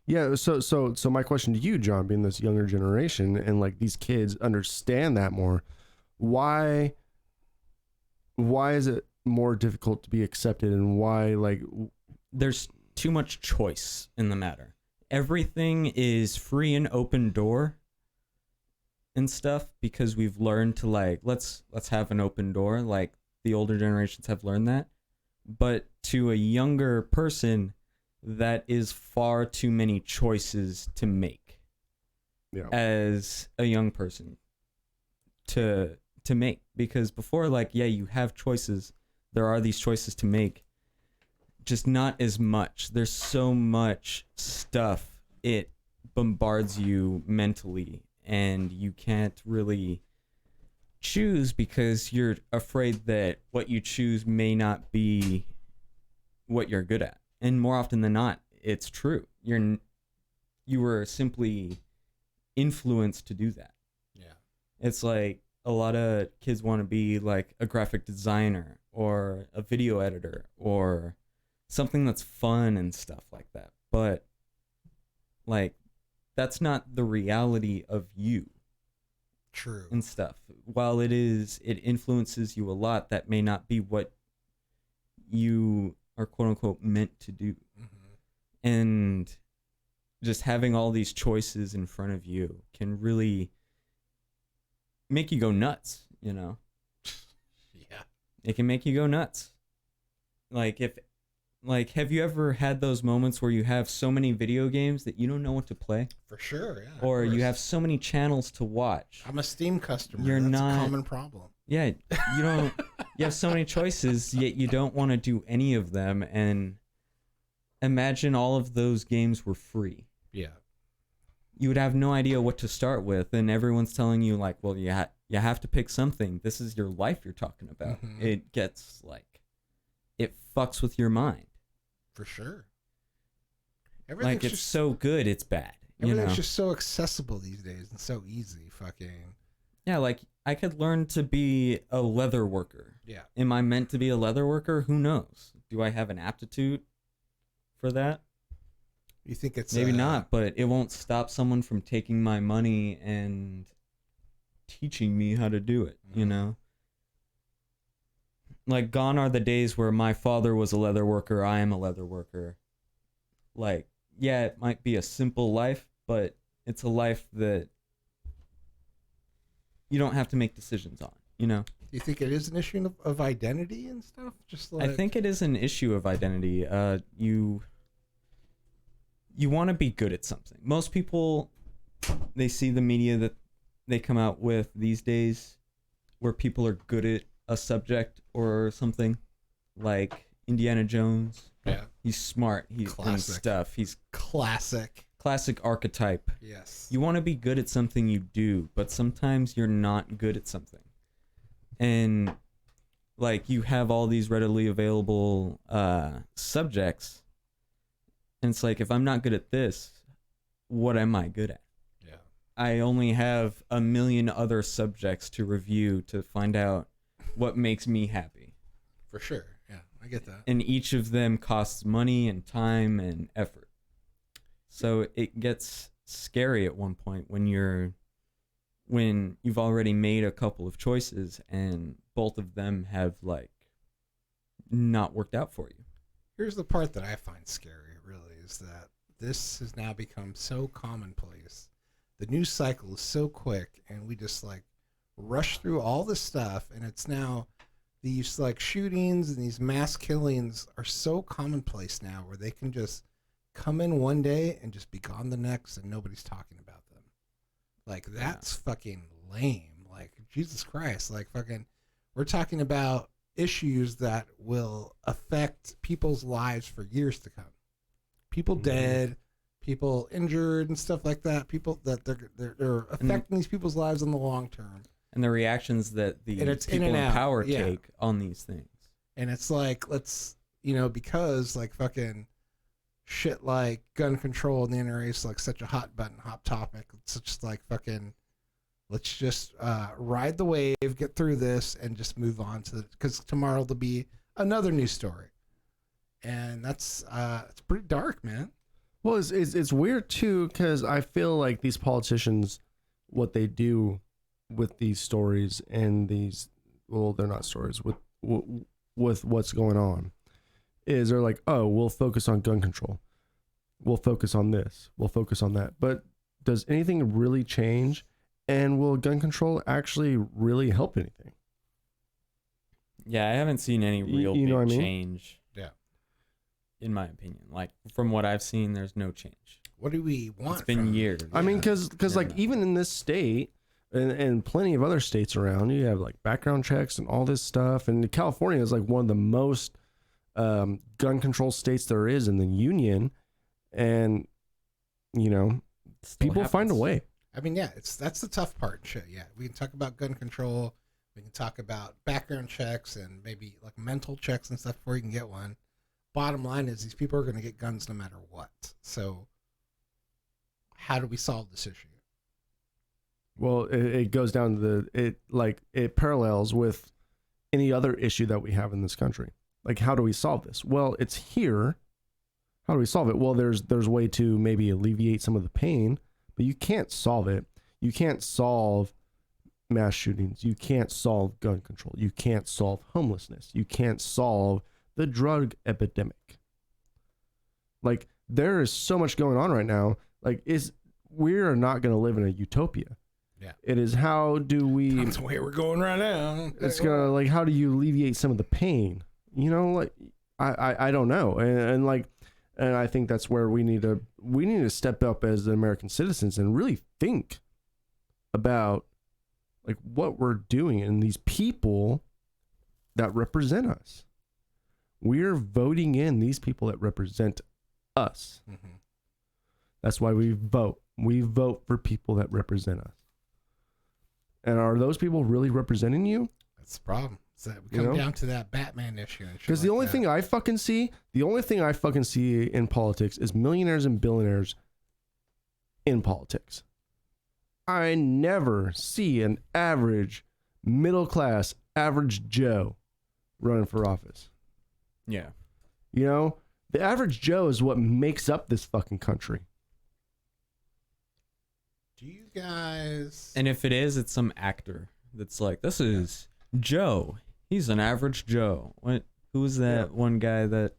Yeah, so my question to you, John, being this younger generation, and like these kids understand that more, why is it more difficult to be accepted, and why, like, there's too much choice in the matter. Everything is free and open door and stuff because we've learned to like let's have an open door, like the older generations have learned that. But to a younger person, that is far too many choices to make. Yeah. As a young person to make, because before, like, yeah, you have choices. There are these choices to make, just not as much. There's so much stuff. It bombards you mentally, and you can't really choose because you're afraid that what you choose may not be what you're good at. And more often than not, it's true. You were simply influenced to do that. Yeah. It's like a lot of kids want to be like a graphic designer or a video editor or something that's fun and stuff like that. But like that's not the reality of you. True. And stuff. While it influences you a lot, that may not be what you are quote unquote meant to do. Mm-hmm. And just having all these choices in front of you can really make you go nuts, you know? Yeah. It can make you go nuts. Have you ever had those moments where you have so many video games that you don't know what to play? For sure, yeah. Or you have so many channels to watch. I'm a Steam customer. That's a common problem. Yeah, you have so many choices, yet you don't want to do any of them. And imagine all of those games were free. Yeah. You would have no idea what to start with, and everyone's telling you like, well, you have to pick something. This is your life you're talking about. Mm-hmm. It gets like, it fucks with your mind. For sure. Like it's just so good, it's bad. Everything's just so accessible these days and so easy. Fucking. Yeah, like I could learn to be a leather worker. Yeah. Am I meant to be a leather worker? Who knows? Do I have an aptitude for that? You think it's maybe not, but it won't stop someone from taking my money and teaching me how to do it, you know? Like, gone are the days where my father was a leather worker, I am a leather worker. Like, yeah, it might be a simple life, but it's a life that you don't have to make decisions on, you know? Do you think it is an issue of identity and stuff? Just like... I think it is an issue of identity. You want to be good at something. Most people, they see the media that they come out with these days where people are good at a subject or something, like Indiana Jones. Yeah. He's smart. He's doing stuff. He's classic archetype. Yes. You want to be good at something you do, but sometimes you're not good at something. And like you have all these readily available subjects, and it's like, if I'm not good at this, what am I good at? Yeah. I only have a million other subjects to review to find out what makes me happy. For sure. Yeah, I get that. And each of them costs money and time and effort. So it gets scary at one point when you've already made a couple of choices and both of them have like not worked out for you. Here's the part that I find scary, really, is that this has now become so commonplace. The news cycle is so quick, and we just like rush through all this stuff, and it's now these like shootings and these mass killings are so commonplace now, where they can just come in one day and just be gone the next, and nobody's talking about them. Like, that's fucking lame. Like, Jesus Christ. Like, fucking, we're talking about issues that will affect people's lives for years to come. People dead, people injured and stuff like that. People that they're affecting these people's lives in the long term. And the reactions that the people in power take on these things. And it's like, let's, because like fucking shit like gun control in the NRA is like such a hot topic. It's just like fucking, let's just ride the wave, get through this, and just move on to because tomorrow there'll be another news story. And that's it's pretty dark, man. Well, it's weird too, because I feel like these politicians, what they do with these stories and these, well, they're not stories, with what's going on, is they're like, oh, we'll focus on gun control, we'll focus on this, we'll focus on that. But does anything really change? And will gun control actually really help anything? Yeah, I haven't seen any real big what I mean? change. Yeah. In my opinion, like from what I've seen, there's no change. What do we want? It's been years. I mean, because like even in this state and plenty of other states around, you have like background checks and all this stuff. And California is like one of the most gun control states there is in the union. And, people find a way. I mean, yeah, that's the tough part. Shit, yeah. We can talk about gun control. We can talk about background checks and maybe like mental checks and stuff before you can get one. bottom line is these people are going to get guns no matter what. So how do we solve this issue? Well, it goes down to it parallels with any other issue that we have in this country. Like, how do we solve this? Well, it's here. How do we solve it? Well, there's a way to maybe alleviate some of the pain, but you can't solve it. You can't solve mass shootings. You can't solve gun control. You can't solve homelessness. You can't solve the drug epidemic. Like, there is so much going on right now. Like, we are not going to live in a utopia. Yeah. It is how do we... That's the way we're going right now. It's going to, like, how do you alleviate some of the pain? You know, like, I don't know. And I think that's where we need to step up as American citizens and really think about, like, what we're doing and these people that represent us. We're voting in these people that represent us. Mm-hmm. That's why we vote. We vote for people that represent us. And are those people really representing you? That's the problem. So we come down to that Batman issue. Because the only thing I fucking see in politics is millionaires and billionaires in politics. I never see an average, middle class, average Joe running for office. Yeah. You know, the average Joe is what makes up this fucking country. Do you guys... And if it is, it's some actor that's like, this is Joe. He's an average Joe. Who was that one guy that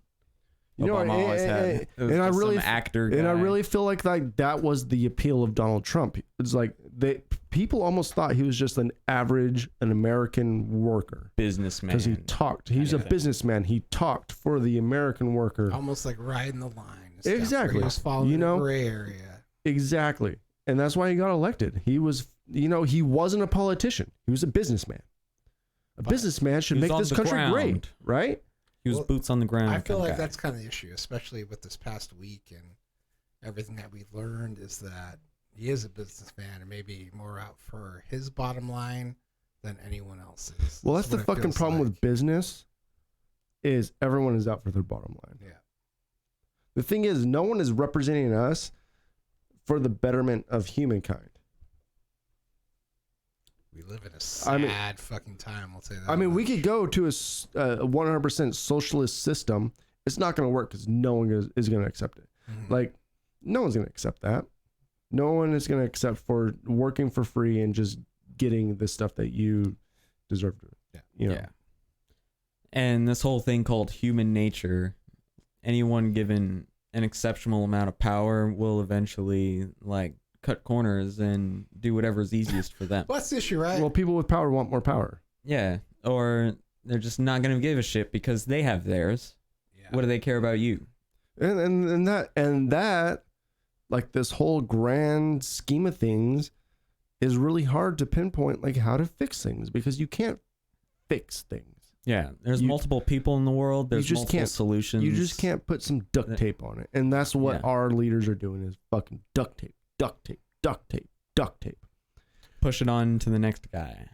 Obama always had? And I really, some actor guy. And I really feel like that was the appeal of Donald Trump. It's like people almost thought he was just an American worker. Businessman. Because he talked. He's a businessman. He talked for the American worker. Almost like riding the line. Exactly. He was following the gray area. Exactly. And that's why he got elected. He was, he wasn't a politician. He was a businessman. A businessman should make this country great, right? He was boots on the ground. I feel like that's kind of the issue, especially with this past week and everything that we learned, is that he is a businessman and maybe more out for his bottom line than anyone else's. Well, that's the fucking problem with business, is everyone is out for their bottom line. Yeah. The thing is, no one is representing us for the betterment of humankind. We live in a sad fucking time, I'll say that. I mean, we could go to a 100% socialist system. It's not going to work because no one is going to accept it. Mm-hmm. Like, no one's going to accept that. No one is going to accept for working for free and just getting the stuff that you deserve to. Yeah. You know? Yeah. And this whole thing called human nature, anyone given an exceptional amount of power will eventually, like, cut corners and do whatever's easiest for them. Well, that's the issue, right? Well, people with power want more power. Yeah, or they're just not going to give a shit because they have theirs. Yeah. What do they care about you? And that, like, this whole grand scheme of things is really hard to pinpoint, like, how to fix things, because you can't fix things. Yeah, there's multiple people in the world. There's multiple solutions. You just can't put some duct tape on it. And that's what our leaders are doing, is fucking duct tape. Duct tape, duct tape, duct tape. Push it on to the next guy.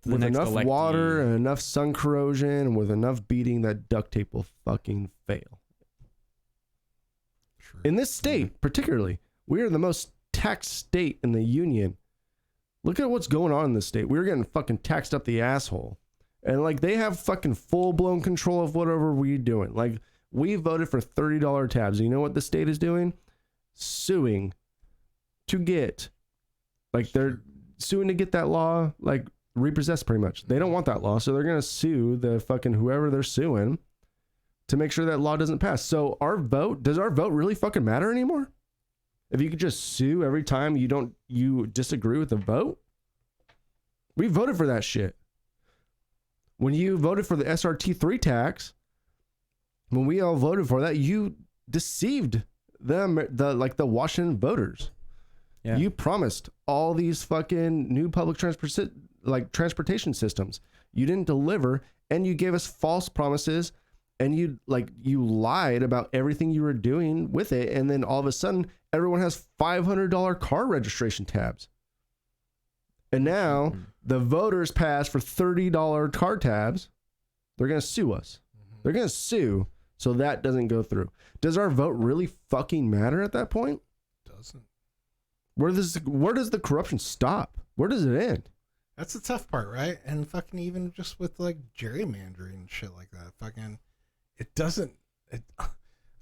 With enough water and enough sun corrosion and with enough beating, that duct tape will fucking fail. True. In this state, particularly, we are the most taxed state in the union. Look at what's going on in this state. We're getting fucking taxed up the asshole. And, like, they have fucking full-blown control of whatever we're doing. Like, we voted for $30 tabs. You know what the state is doing? Suing to get, like, they're suing to get that law, like, repossessed, pretty much. They don't want that law, so they're going to sue the fucking whoever they're suing to make sure that law doesn't pass. So does our vote really fucking matter anymore? If you could just sue every time you disagree with the vote? We voted for that shit. When you voted for the SRT3 tax, when we all voted for that, you deceived the Washington voters. Yeah. You promised all these fucking new public transportation systems. You didn't deliver, and you gave us false promises, and you lied about everything you were doing with it, and then all of a sudden everyone has $500 car registration tabs. And now the voters passed for $30 car tabs. They're going to sue us. They're going to sue So that doesn't go through. Does our vote really fucking matter at that point? Doesn't. Where does the corruption stop? Where does it end? That's the tough part, right? And fucking even just with like gerrymandering and shit like that, fucking, it doesn't.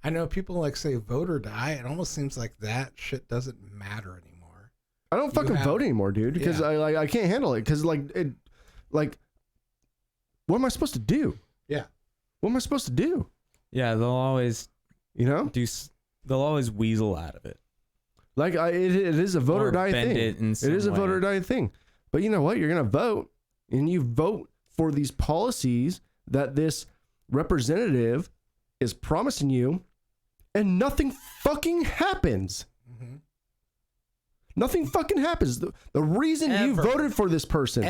I know people like say vote or die. It almost seems like that shit doesn't matter anymore. I don't fucking vote anymore, dude, because I can't handle it. Because what am I supposed to do? Yeah. What am I supposed to do? Yeah, they'll always, they'll always weasel out of it. Like it is a vote or die thing. It is a vote or die thing. But you know what? You're gonna vote, and you vote for these policies that this representative is promising you, and nothing fucking happens. Mm-hmm. Nothing fucking happens. The reason you voted for this person,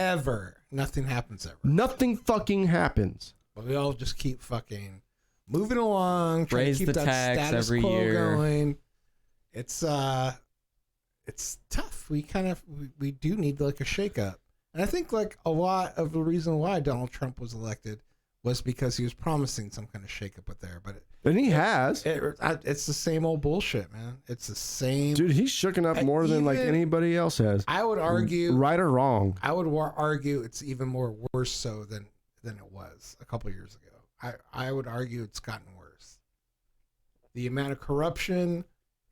nothing happens ever. Nothing fucking happens. But we all just keep fucking moving along, trying Raise to keep the that tax status every quo year. going. It's tough. We do need like a shakeup, and I think like a lot of the reason why Donald Trump was elected was because he was promising some kind of shakeup with there, but it's the same old bullshit, man. It's the same. Dude, he's shooken up more than like anybody else has. I would argue, right or wrong. I would argue it's even more worse so than it was a couple years ago. I would argue it's gotten worse. The amount of corruption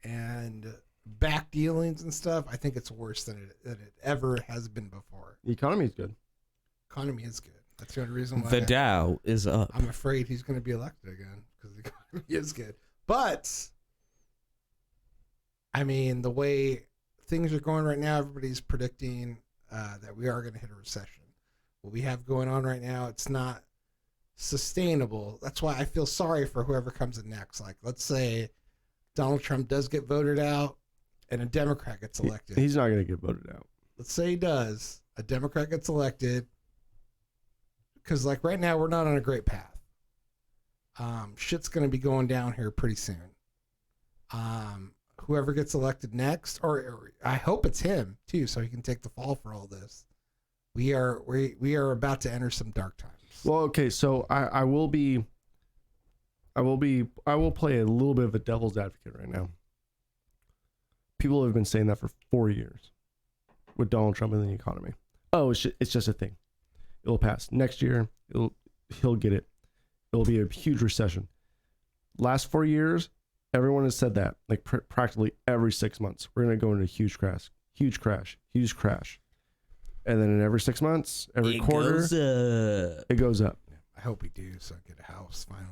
and back dealings and stuff, I think it's worse than it ever has been before. The economy is good. Economy is good. That's the only reason why The Dow is up. I'm afraid he's going to be elected again because the economy is good. But I mean, the way things are going right now, everybody's predicting that we are going to hit a recession. What we have going on right now, it's not sustainable. That's why I feel sorry for whoever comes in next. Like, let's say Donald Trump does get voted out and a Democrat gets elected. He's not going to get voted out. Let's say he does. A Democrat gets elected. Because, like, right now, we're not on a great path. Shit's going to be going down here pretty soon. Whoever gets elected next, or I hope it's him, too, so he can take the fall for all this. We are about to enter some dark times. Well, okay, so I will play a little bit of a devil's advocate right now. People have been saying that for 4 years with Donald Trump and the economy. Oh, it's just a thing. It'll pass. Next year, he'll get it. It'll be a huge recession. Last 4 years, everyone has said that. Like practically every 6 months, we're going to go into a huge crash. And then in every 6 months, every quarter, it goes up. Yeah, I hope we do, so I get a house finally.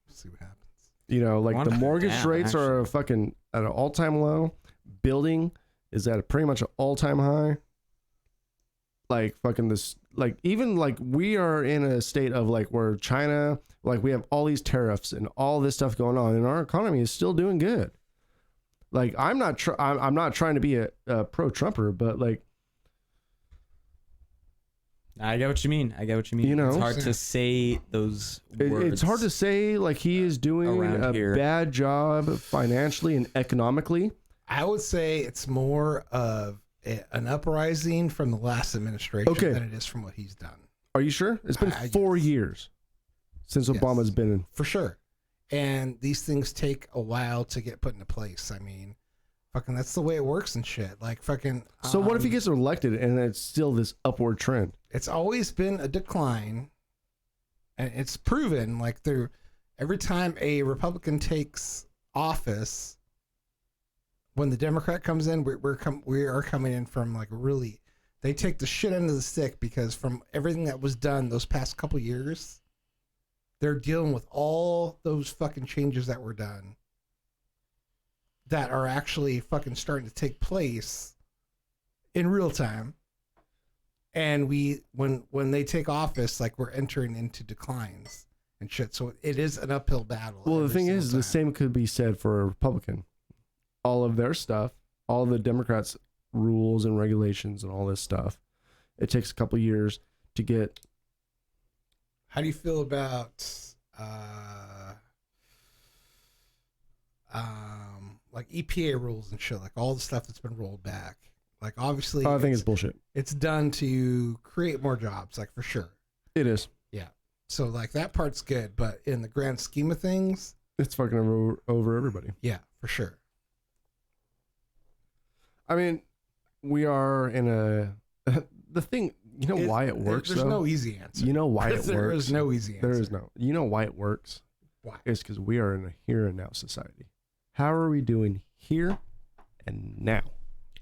See what happens. You know, like the mortgage rates are fucking at an all-time low. Building is at pretty much an all-time high. Like fucking this, like even like we are in a state of like where China, like we have all these tariffs and all this stuff going on, and our economy is still doing good. Like I'm not trying to be a pro-Trumper, but like I get what you mean. You know, it's hard to say those words. It's hard to say like he is doing a bad job financially and economically. I would say it's more of an uprising from the last administration than it is from what he's done. Are you sure? It's been 4 years since Obama's been in. For sure. And these things take a while to get put into place. I mean, fucking that's the way it works and shit. Like fucking. So what if he gets elected and it's still this upward trend? It's always been a decline, and it's proven like every time a Republican takes office, when the Democrat comes in, we are coming in from like really, they take the shit end of the stick because from everything that was done those past couple years, they're dealing with all those fucking changes that were done that are actually fucking starting to take place in real time. And when they take office, like we're entering into declines and shit. So it is an uphill battle. Well, the thing is, the same could be said for a Republican. All of their stuff, all the Democrats' rules and regulations and all this stuff, it takes a couple years to get. How do you feel about like EPA rules and shit, like all the stuff that's been rolled back? Like obviously, I think it's bullshit. It's done to create more jobs, like for sure. It is. Yeah, So like that part's good, but in the grand scheme of things, It's fucking over everybody. yeah, for sure. I mean, we are in a the thing. You know why it works? There's though? no easy answer. You know why it works? There is no easy answer. There is no. You know why it works? Why? It's because we are in a here and now society. How are we doing here and now?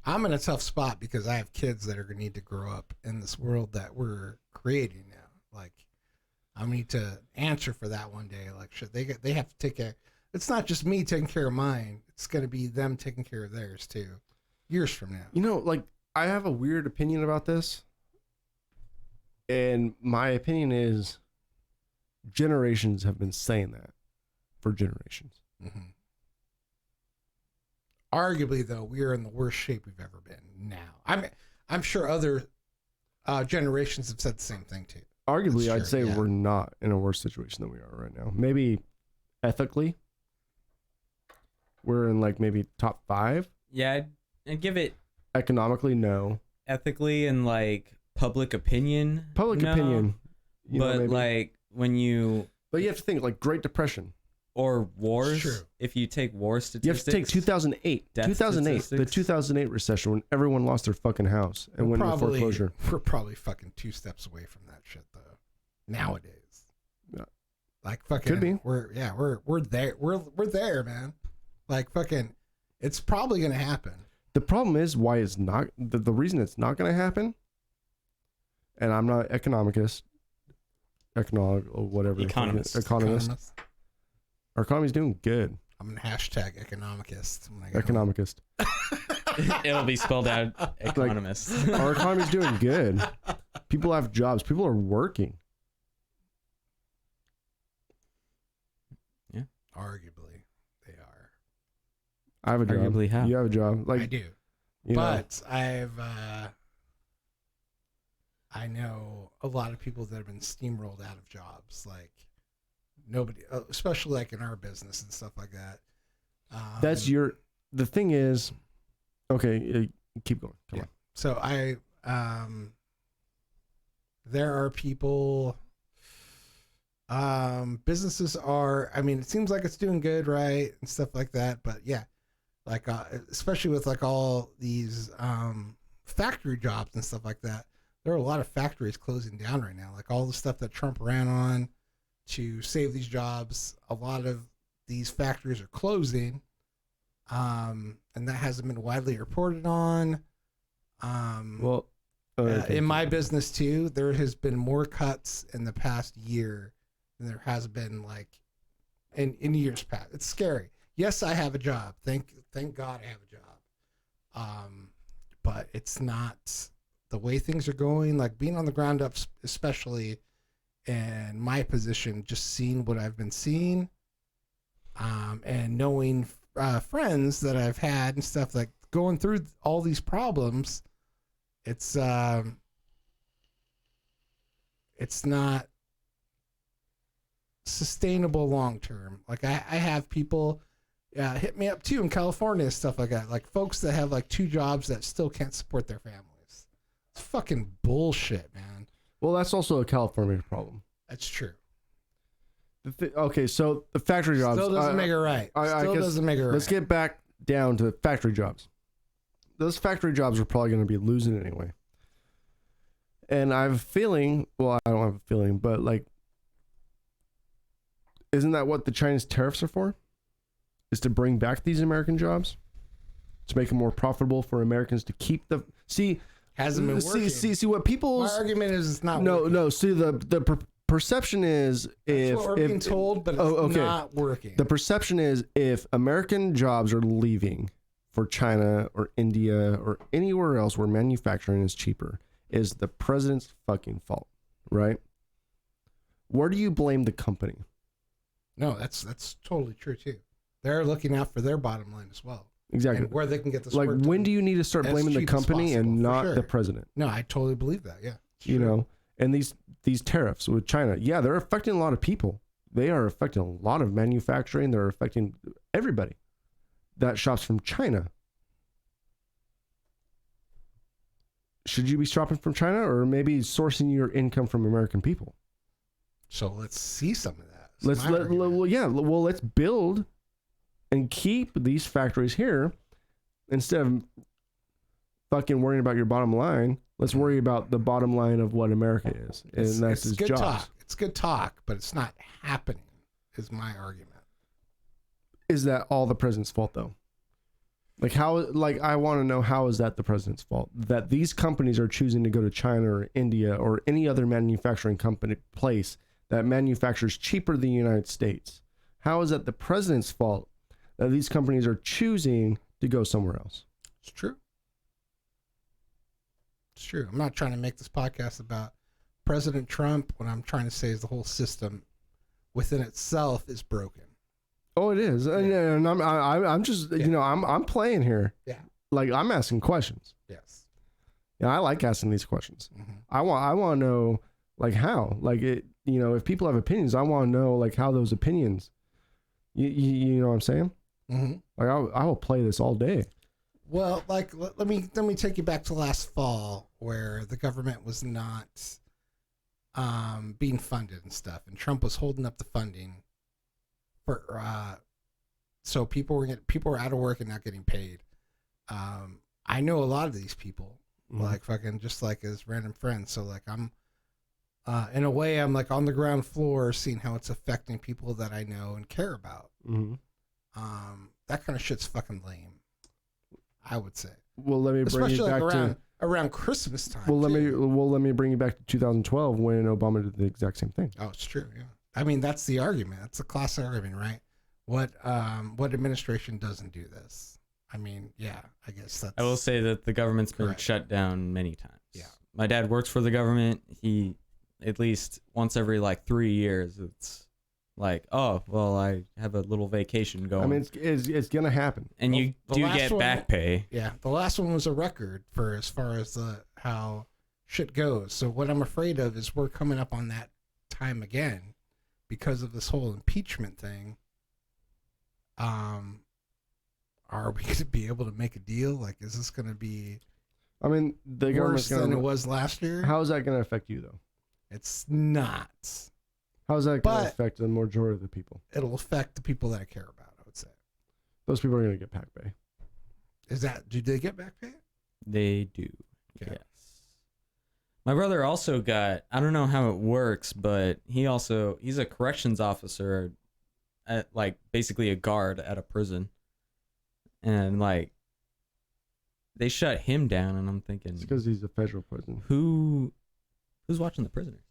I'm in a tough spot because I have kids that are going to need to grow up in this world that we're creating now. Like, I need to answer for that one day. Like, shit, they have to take care. It's not just me taking care of mine. It's going to be them taking care of theirs too, years from now. You know, like I have a weird opinion about this, and my opinion is generations have been saying that for generations. Mm-hmm. Arguably, though, we are in the worst shape we've ever been now. I'm sure other generations have said the same thing too. Arguably, That's I'd true, say yeah. we're not in a worse situation than we are right now. Maybe ethically, we're in like maybe top 5. Yeah, and give it Economically, no. ethically and like public opinion. Public no. opinion, you know, But maybe. like when you But you have to think like Great Depression. or wars, True. if you take war You statistics, have to take 2008. death 2008, the statistics. 2008 recession when everyone lost their fucking house and went into foreclosure. We're probably fucking 2 steps away from that shit though. Nowadays, Yeah. like fucking, Could be. We're there. We're there, man. Like fucking, it's probably gonna happen. The problem is why it's not. The reason it's not going to happen. And I'm not economist, or whatever. Economist. Economist. Our economy's doing good. I'm gonna hashtag economicist. when I get Economicist. it'll be spelled out economist. Our economy's doing good. People have jobs. People are working. home. Arguably, they are. I have a job. Arguably how? You have a job. Like I do, you know, but I know a lot of people that have been steamrolled out of jobs. Like nobody, especially like in our business and stuff like that. that's your. The thing is, okay, keep going. Come Yeah. on. So there are people, businesses are, I mean, it seems like it's doing good, right? And stuff like that. But yeah, like, especially with like all these, factory jobs and stuff like that, there are a lot of factories closing down right now. Like all the stuff that Trump ran on to save these jobs, a lot of these factories are closing. And that hasn't been widely reported on. Well, okay. In my business too, there has been more cuts in the past year than there has been like in years past. It's scary. Yes, I have a job. Thank God I have a job. But it's not the way things are going. Like being on the ground up, especially in my position, just seeing what I've been seeing, and knowing friends that I've had and stuff, like going through all these problems. It's not sustainable long term. Like I have people hit me up too in California and stuff like that. Like folks that have like 2 jobs that still can't support their families. It's fucking bullshit, man. Well, that's also a California problem. That's true. Okay, so the factory jobs Still doesn't make it right. Still guess doesn't make it right. Let's get back down to factory jobs. Those factory jobs are probably going to be losing anyway. And I have a feeling, well, I don't have a feeling, but like, isn't that what the Chinese tariffs are for? Is to bring back these American jobs? To make it more profitable for Americans to keep the... Hasn't been working. See what people's... My argument is it's not No, working. no, see, the perception is That's what we're being told, but it's not working. The perception is if American jobs are leaving for China or India or anywhere else where manufacturing is cheaper, is the president's fucking fault, right? Where do you blame the company? No, that's totally true too. They're looking out for their bottom line as well. Exactly. And where they can get this Like, work when done do you need to start as blaming the cheap as company possible, and for not sure. the president? No, I totally believe that. Yeah. You know, and these tariffs with China, yeah, they're affecting a lot of people. They are affecting a lot of manufacturing. They're affecting everybody that shops from China. Should you be shopping from China or maybe sourcing your income from American people? So let's see some of that. Let's build and keep these factories here instead of fucking worrying about your bottom line. Let's worry about the bottom line of what America is, and that's its good jobs. talk. It's good talk, but it's not happening. Is my argument. Is that all the president's fault though? Like how? Like I want to know, how is that the president's fault that these companies are choosing to go to China or India or any other manufacturing company place that manufactures cheaper than the United States? How is that the president's fault that these companies are choosing to go somewhere else? It's true. It's true. I'm not trying to make this podcast about President Trump. What I'm trying to say is the whole system within itself is broken. Oh, it is, and I'm just I'm playing here. Yeah, like I'm asking questions. Yes. Yeah, I like asking these questions. Mm-hmm. I want to know like how, like it. If people have opinions, I want to know like how those opinions. You know what I'm saying? Mm-hmm. Like I will play this all day. Well, like let me take you back to last fall where the government was not being funded and stuff, and Trump was holding up the funding for so people were out of work and not getting paid. I know a lot of these people, like fucking just like as random friends. So like I'm in a way I'm like on the ground floor seeing how it's affecting people that I know and care about. Mm-hmm. That kind of shit's fucking lame, I would say. Well, let me bring you back to around Christmas time. Well, let me bring you back to 2012 when Obama did the exact same thing. Oh, it's true. Yeah. I mean, that's the argument. That's a classic argument, right? What administration doesn't do this? I mean, yeah, I guess that's... I will say that the government's been correct. shut down many times. Yeah. My dad works for the government. He, at least once every like 3 years, it's like, oh, well, I have a little vacation going. I mean, it's going to happen. And you do get back pay. Yeah, the last one was a record for as far as how shit goes. So what I'm afraid of is we're coming up on that time again. Because of this whole impeachment thing, are we going to be able to make a deal? Like, is this going to be I mean, the worse than it gonna, was last year? How is that going to affect you, though? It's not. How is that going to affect the majority of the people? It'll affect the people that I care about, I would say. Those people are going to get back pay. Do they get back pay? They do. Okay. Yes. My brother also got, I don't know how it works, but he's a corrections officer at like basically a guard at a prison. And like they shut him down and I'm thinking It's because he's a federal prison. Who's watching the prisoners?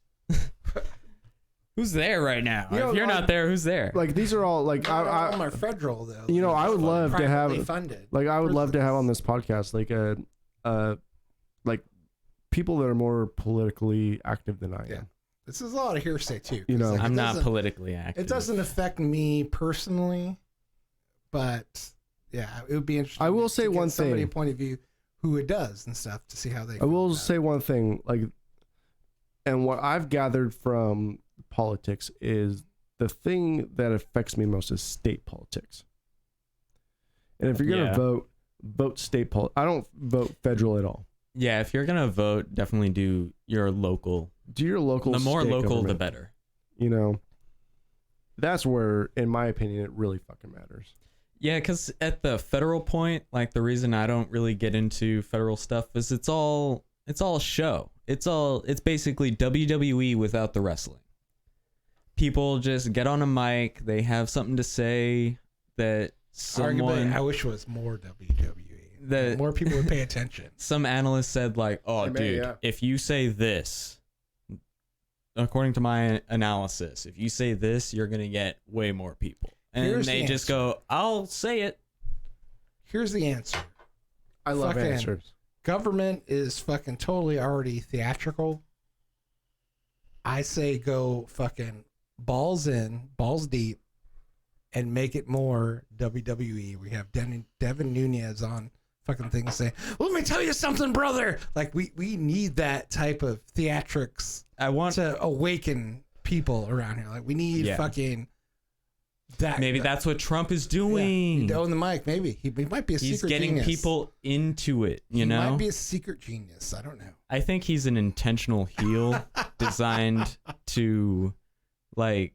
Who's there right now? If you're not there, who's there? Like these are all like all my federal though. I would love to have funded. Like I would love to have on this podcast like people that are more politically active than I am. Yeah. This is a lot of hearsay too. Like, I'm not politically active. It doesn't affect me personally, but yeah, it would be interesting. I will say one thing. Somebody point of view who it does and stuff to see how they. I will say one thing, like, and what I've gathered from politics is the thing that affects me most is state politics. And if you're gonna vote state politics. I don't vote federal at all. Yeah, if you're gonna vote, definitely do your local. Do your local. The more local, government. the better. That's where, in my opinion, it really fucking matters. Yeah, because at the federal point, like the reason I don't really get into federal stuff is it's all show. It's basically WWE without the wrestling. People just get on a mic, they have something to say that someone. I wish it was more WWE. That more people would pay attention. Some analyst said like, "Oh, if you say this, according to my analysis, if you say this, you're gonna get way more people." And they just go, "I'll say it." Here's the answer. I love answers. Government is fucking totally already theatrical. I say go fucking balls in, balls deep, and make it more WWE. We have Devin Nunes on fucking things saying, "Let me tell you something, brother." Like we need that type of theatrics. I want to awaken people around here. Like we need fucking that. Maybe that's what Trump is doing. Yeah. On the mic, maybe he might be a secret genius. He's getting people into it. He might be a secret genius. I don't know. I think he's an intentional heel designed to Like,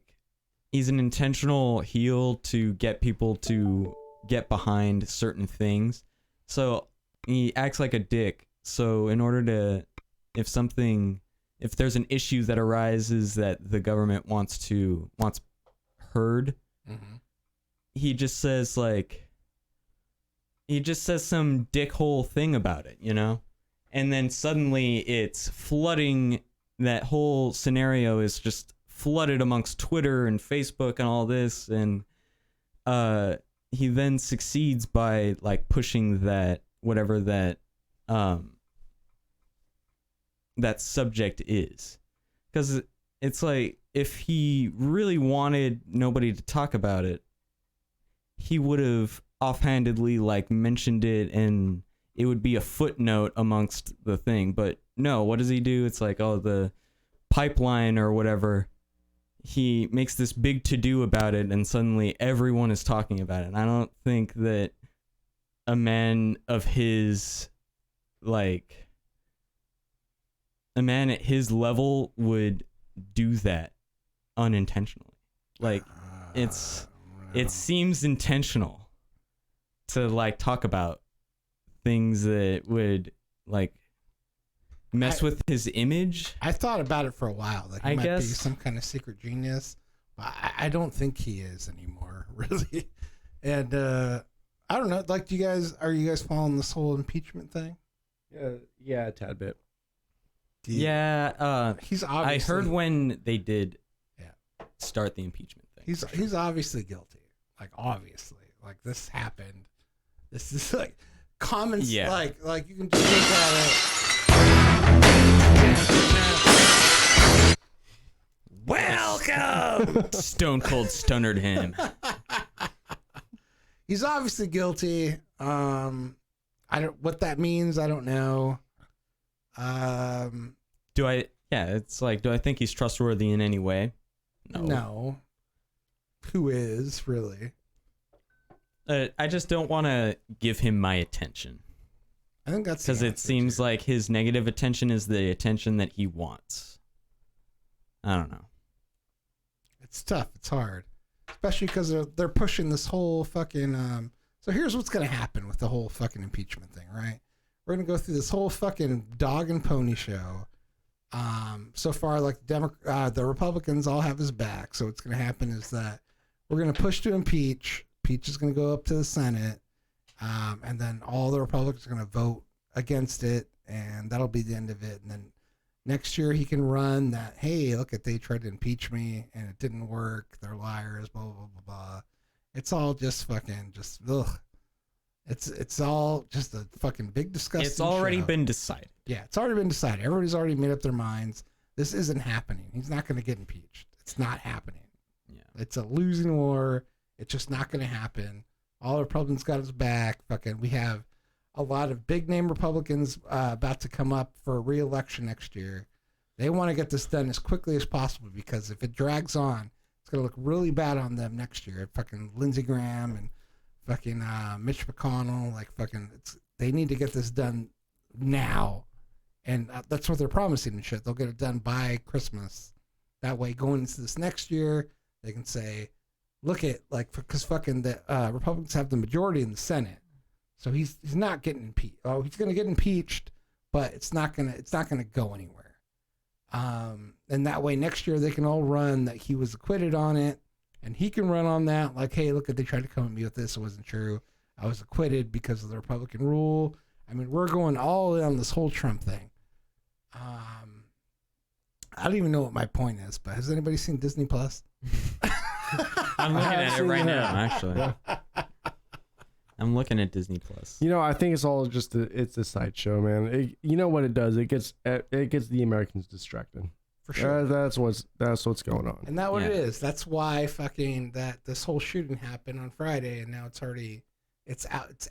he's an intentional heel to get people to get behind certain things. So he acts like a dick. So in order to, if there's an issue that arises that the government wants heard, he just says some dickhole thing about it, you know? And then suddenly it's flooding, that whole scenario is just flooded amongst Twitter and Facebook and all this, and he then succeeds by like pushing that whatever that subject is, because it's like, if he really wanted nobody to talk about it, he would have offhandedly like mentioned it and it would be a footnote amongst the thing. But no, what does he do? It's like, oh, the pipeline or whatever. He makes this big to-do about it, and suddenly everyone is talking about it. And I don't think that a man at his level would do that unintentionally. Like, it seems intentional to like talk about things that would like mess with his image. I thought about it for a while. Like, he might be some kind of secret genius. But I don't think he is anymore, really. And I don't know. Like, are you guys following this whole impeachment thing? Yeah, a tad bit. He's obviously, I heard when they did start the impeachment thing. He's obviously guilty. Like, obviously. Like, this happened. This is like common. Yeah. Like you can just look at it. Welcome. Stone Cold stunnered him. He's obviously guilty. What that means, I don't know. It's like, do I think he's trustworthy in any way? No. Who is, really? I just don't want to give him my attention. I think that's because it seems like his negative attention is the attention that he wants. I don't know. It's tough. It's hard. Especially because they're pushing this whole fucking... So here's what's going to happen with the whole fucking impeachment thing, right? We're going to go through this whole fucking dog and pony show. So far, like, the Republicans all have his back. So what's going to happen is that we're going to push to impeach. Impeach is going to go up to the Senate. And then all the Republicans are going to vote against it. And that'll be the end of it. And then next year he can run that, hey, look, they tried to impeach me and it didn't work. They're liars, blah, blah, blah, blah. It's all just fucking ugh. It's all just a fucking big disgusting It's already show. been decided. Yeah, it's already been decided. Everybody's already made up their minds. This isn't happening. He's not going to get impeached. It's not happening. Yeah. It's a losing war. It's just not going to happen. All the Republicans got his back. Fucking, we have a lot of big name Republicans about to come up for re-election next year. They want to get this done as quickly as possible, because if it drags on, it's going to look really bad on them next year. Fucking Lindsey Graham and fucking Mitch McConnell, like, fucking, they need to get this done now. And that's what they're promising and shit. They'll get it done by Christmas. That way, going into this next year, they can say, look at, like, because fucking the Republicans have the majority in the Senate. So he's not getting impeached. Oh, he's going to get impeached, but it's not going to go anywhere. And that way next year they can all run that he was acquitted on it, and he can run on that, like, hey, look, they tried to come at me with this. It wasn't true. I was acquitted because of the Republican rule. I mean, we're going all in on this whole Trump thing. I don't even know what my point is, but has anybody seen Disney Plus? I'm looking at it right now, actually. I'm looking at Disney Plus. You know, I think it's all just it's a sideshow, man. You know what it does? It gets the Americans distracted. For sure. That's what's going on. And that's what it is. That's why fucking this whole shooting happened on Friday, and now it's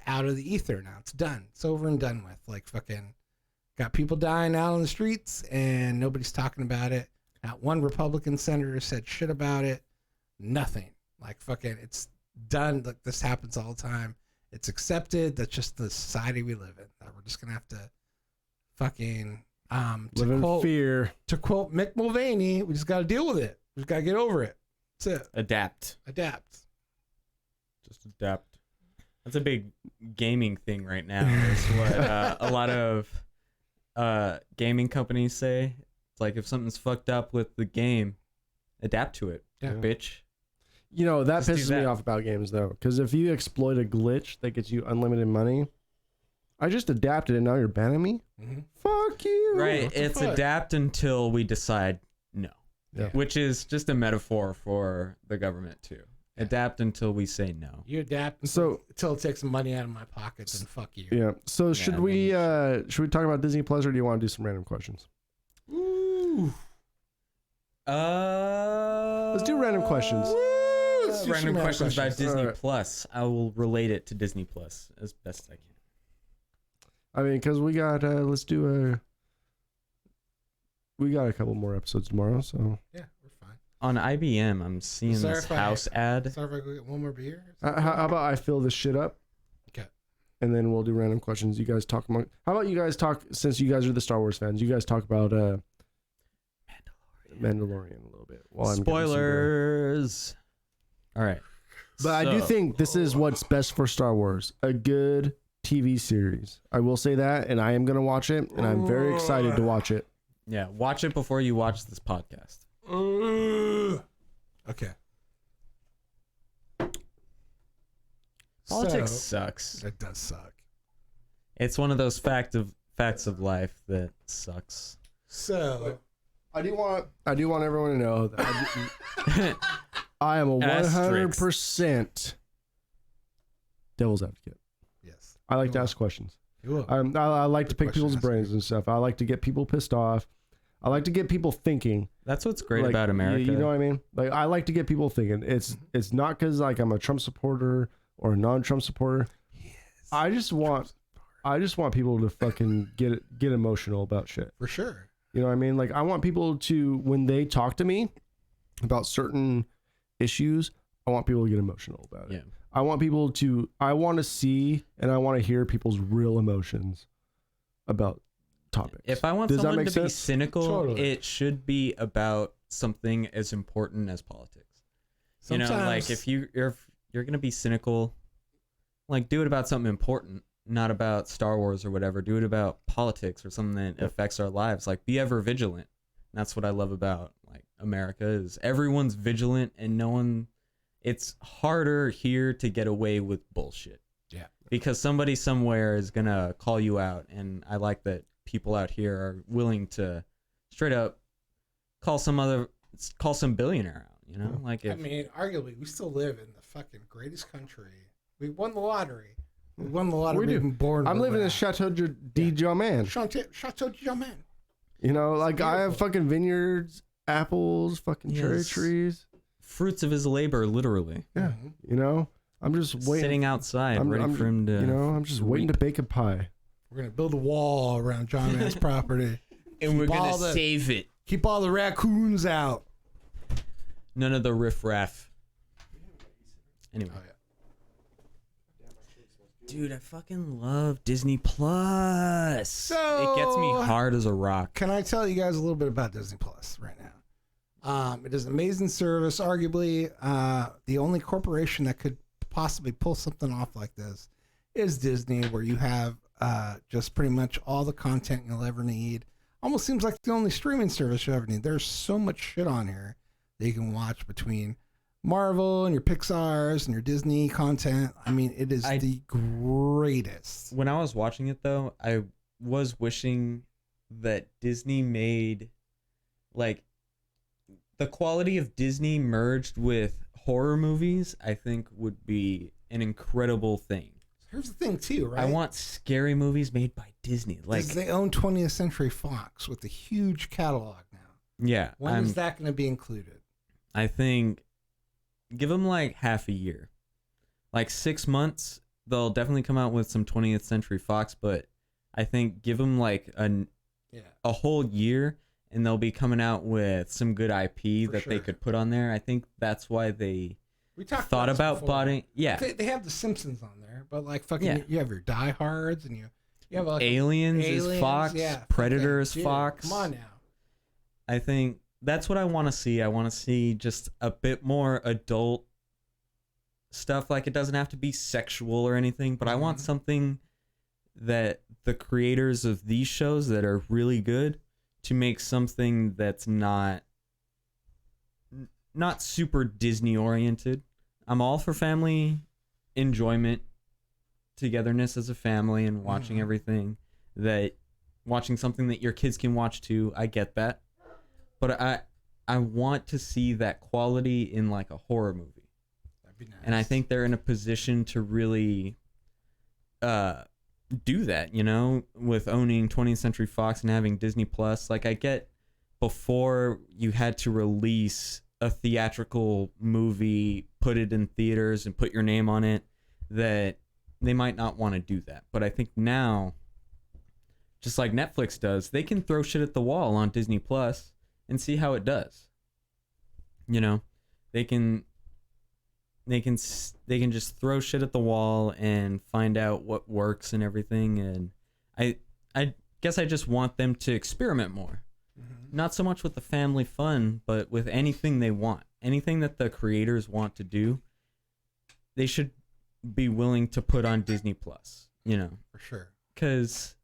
out of the ether now. It's done. It's over and done with. Like, fucking got people dying out on the streets, and nobody's talking about it. Not one Republican senator said shit about it. Nothing. Like, fucking, it's done. Like, this happens all the time. It's accepted. That's just the society we live in. That we're just gonna have to fucking live in fear. To quote Mick Mulvaney, we just got to deal with it. Just gotta get over it. That's it. Adapt. Just adapt. That's a big gaming thing right now. Is what a lot of gaming companies say. It's like if something's fucked up with the game, adapt to it, bitch. You know, that Just do pisses me that. off about games, though. Because if you exploit a glitch that gets you unlimited money, I just adapted and now you're banning me? Mm-hmm. Fuck you. Right. What the It's fuck? adapt until we decide no. Yeah. Which is just a metaphor for the government, too. Adapt until we say no. You adapt So- until it takes money out of my pockets and fuck you. Yeah. So should we then should we talk about Disney Plus or do you want to do some random questions? Ooh. Let's do random questions. Let's do some Random questions about questions. Disney Alright. Plus. I will relate it to Disney Plus as best I can. I mean, because we got we got a couple more episodes tomorrow, so Yeah, we're fine. On IBM, I'm seeing Sorry this if I- house ad. Sorry if I go get one more beer. how about I fill this shit up? Okay. And then we'll do random questions. You guys talk among. How about you guys talk, since you guys are the Star Wars fans, you guys talk about Mandalorian a little bit. While I'm getting some beer. Spoilers. All right. But I do So- think this is what's best for Star Wars. A good TV series. I will say that, and I am going to watch it, and I'm very excited to watch it. Yeah, watch it before you watch this podcast. Okay. Politics So, sucks. it does suck. It's one of those facts of life that sucks. So I do want everyone to know that I am a 100% devil's advocate. yes, I like to You ask questions. you will. I like to Good pick people's question, brains and stuff. I like to get people pissed off. I like to get people thinking. That's what's great Like, about America. You know what I mean? Like, I like to get people thinking. It's not because like I'm a Trump supporter or a non-Trump supporter. I just want people to fucking get emotional about shit. For sure. You know what I mean? Like, I want people to, when they talk to me about certain issues, I want people to get emotional about it. Yeah. I want to see and I want to hear people's real emotions about topics. If I want Does that someone make to be sense? cynical, Totally. it should be about something as important as politics. You know, like if you're gonna be cynical, like do it about something important, not about Star Wars or whatever. Do it about politics or something that affects our lives. Like be ever vigilant. And that's what I love about like America is everyone's vigilant and no one. It's harder here to get away with bullshit. Yeah. Because somebody somewhere is gonna call you out, and I like that people out here are willing to straight up call some billionaire out. You know, like if I mean, arguably, we still live in the fucking greatest country. We won the lottery. We won the lottery. We do. Being born. I'm where living we're in at. Chateau de Germain. Chateau Germain. You know, like I have beautiful. fucking vineyards, apples, fucking cherry Yes. trees. fruits of his labor, literally. Yeah. Mhm. You know, I'm just waiting. Sitting outside, ready for him to. You know, I'm just waiting to reap. bake a pie. We're gonna build a wall around John Man's property. And we're Keep gonna all the- save it. Keep all the raccoons out. None of the riffraff. Anyway. Oh, yeah. Dude, I fucking love Disney Plus. So- it gets me hard as a rock. Can I tell you guys a little bit about Disney Plus right now? It is an amazing service. Arguably, the only corporation that could possibly pull something off like this is Disney, where you have just pretty much all the content you'll ever need. Almost seems like the only streaming service you ever need. There's so much shit on here that you can watch between Marvel and your Pixar's and your Disney content. I mean, it is the greatest. When I was watching it, though, I was wishing that Disney made, like, the quality of Disney merged with horror movies, I think would be an incredible thing. Here's the thing, too, right? I want scary movies made by Disney. Like, 'Cause they own 20th Century Fox with a huge catalog now. yeah, When is that going to be included? I think give them like half a year, like 6 months. They'll definitely come out with some 20th Century Fox, but I think give them like a whole year, and they'll be coming out with some good IP For that they sure. could put on there. I think that's why they We talked thought this about before. buying. Yeah, They have the Simpsons on there, but like fucking, Yeah. you have your Die Hards and you have like Aliens is Fox, yeah, Predator is fucking- dude, Fox. Come on now. I think that's what I want to see. I want to see just a bit more adult stuff. Like, it doesn't have to be sexual or anything, but I want something that the creators of these shows that are really good to make something that's not super Disney oriented. I'm all for family enjoyment, togetherness as a family, and watching everything watching something that your kids can watch too. I get that. But I want to see that quality in like a horror movie. That'd be nice. And I think they're in a position to really do that, you know, with owning 20th Century Fox and having Disney Plus. Like, I get before you had to release a theatrical movie, put it in theaters and put your name on it, that they might not want to do that. But I think now, just like Netflix does, they can throw shit at the wall on Disney Plus and see how it does. You know, they can just throw shit at the wall and find out what works and everything. And I guess I just want them to experiment more. Not so much with the family fun, but with anything they want. Anything that the creators want to do, they should be willing to put on Disney Plus, you know. For sure. Because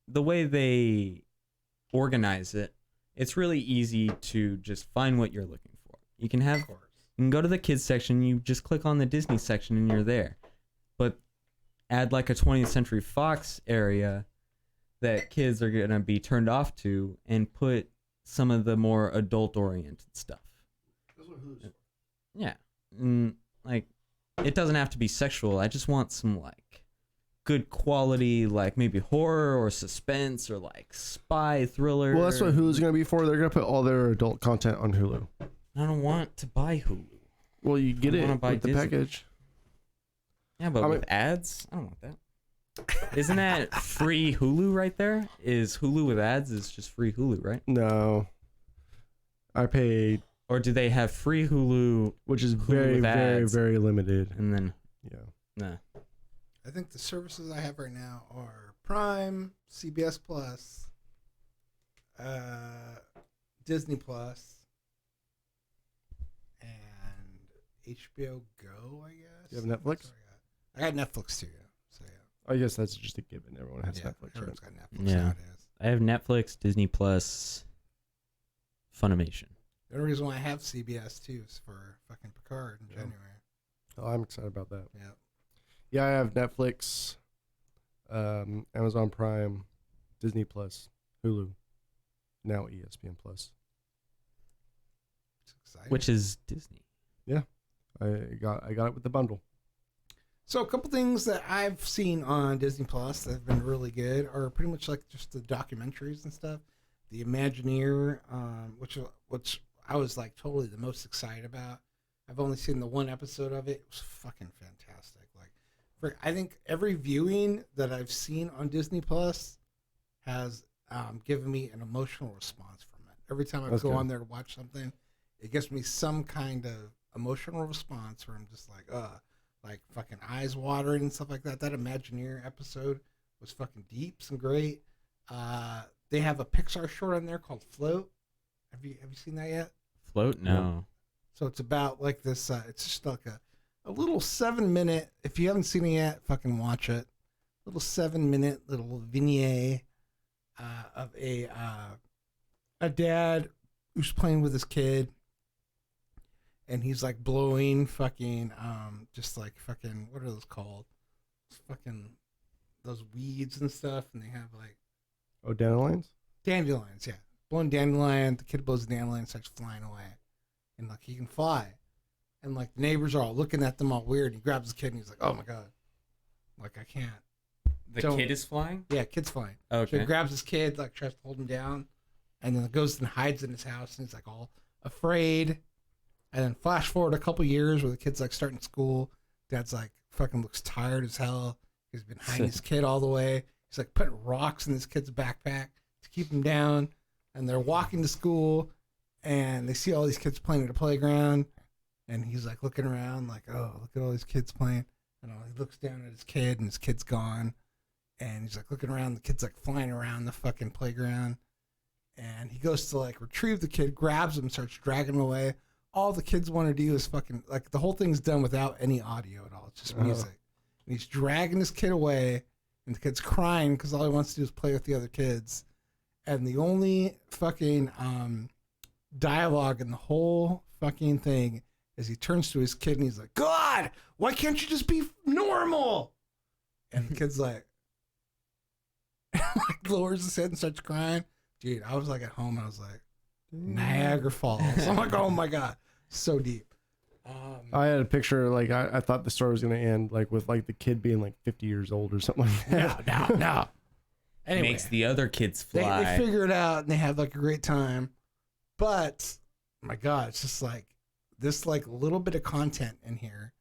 the way they organize it, it's really easy to just find what you're looking for. You can go to the kids section, you just click on the Disney section and you're there. But add like a 20th Century Fox area that kids are going to be turned off to, and put some of the more adult-oriented stuff. That's what Hulu's for. Yeah. And, like, it doesn't have to be sexual. I just want some, like, good quality, like, maybe horror or suspense or, like, spy thriller. Well, that's what Hulu's going to be for. They're going to put all their adult content on Hulu. I don't want to buy Hulu. Well, you get I wanna it buy with the Disney. package. Yeah, but with ads? I don't want that. Isn't that free Hulu right there? Is Hulu with ads is just free Hulu, right? No. I paid, Or do they have free Hulu, which is Hulu very, with very, ads, very limited. and then Yeah. nah? I think the services I have right now are Prime, CBS Plus, Disney Plus, and HBO Go, I guess. You have Netflix? That's what I got Netflix too. So yeah. I guess that's just a given. Everyone has Netflix, right? Everyone's got Netflix Yeah. nowadays. I have Netflix, Disney Plus, Funimation. The only reason why I have CBS too is for fucking Picard in January. Oh, I'm excited about that. Yeah. Yeah, I have Netflix, Amazon Prime, Disney Plus, Hulu, now ESPN Plus. It's exciting. Which is Disney. I got it with the bundle. So a couple things that I've seen on Disney Plus that have been really good are pretty much like just the documentaries and stuff. The Imagineer, which I was like totally the most excited about. I've only seen the one episode of it. It was fucking fantastic. Like, I think every viewing that I've seen on Disney Plus has given me an emotional response from it. Every time I go on there to watch something, it gives me some kind of emotional response where I'm just like fucking eyes watering and stuff like that. That Imagineer episode was fucking deep and great. They have a Pixar short on there called Float. Have you seen that yet? Float? No. So it's about like this. It's just like a little 7-minute. If you haven't seen it yet, fucking watch it. Little 7-minute little vignette of a dad who's playing with his kid. And he's like blowing fucking, just like fucking, what are those called? Fucking those weeds and stuff. And they have like. Oh, dandelions? Dandelions, yeah. Blowing dandelion. The kid blows the dandelion and starts flying away. And like he can fly. And like the neighbors are all looking at them all weird. He grabs the kid and he's like, oh my God. Like I can't. The kid is flying? Yeah, kid's flying. Okay. So he grabs his kid, like tries to hold him down. And then goes and hides in his house and he's like all afraid. And then flash forward a couple years where the kid's like starting school. Dad's like fucking looks tired as hell. He's been hiding his kid all the way. He's like putting rocks in this kid's backpack to keep him down. And they're walking to school and they see all these kids playing at a playground. And he's like looking around like, oh, look at all these kids playing. And he looks down at his kid and his kid's gone. And he's like looking around. The kid's like flying around the fucking playground. and he goes to like retrieve the kid, grabs him, starts dragging him away. All the kids want to do is fucking like the whole thing's done without any audio at all. It's just music. And he's dragging this kid away, and the kid's crying because all he wants to do is play with the other kids. And the only fucking dialogue in the whole fucking thing is he turns to his kid and he's like, "God, why can't you just be normal?" And the kid's like lowers his head and starts crying. Dude, I was like at home and I was like, Niagara Falls. I'm like, oh my God, so deep. I had a picture, like, I thought the story was going to end, like, with, like, the kid being, like, 50 years old or something like that. No. Anyway, Makes the other kids fly. they figure it out and they have, like, a great time. But, my God, it's just, like, this, like, little bit of content in here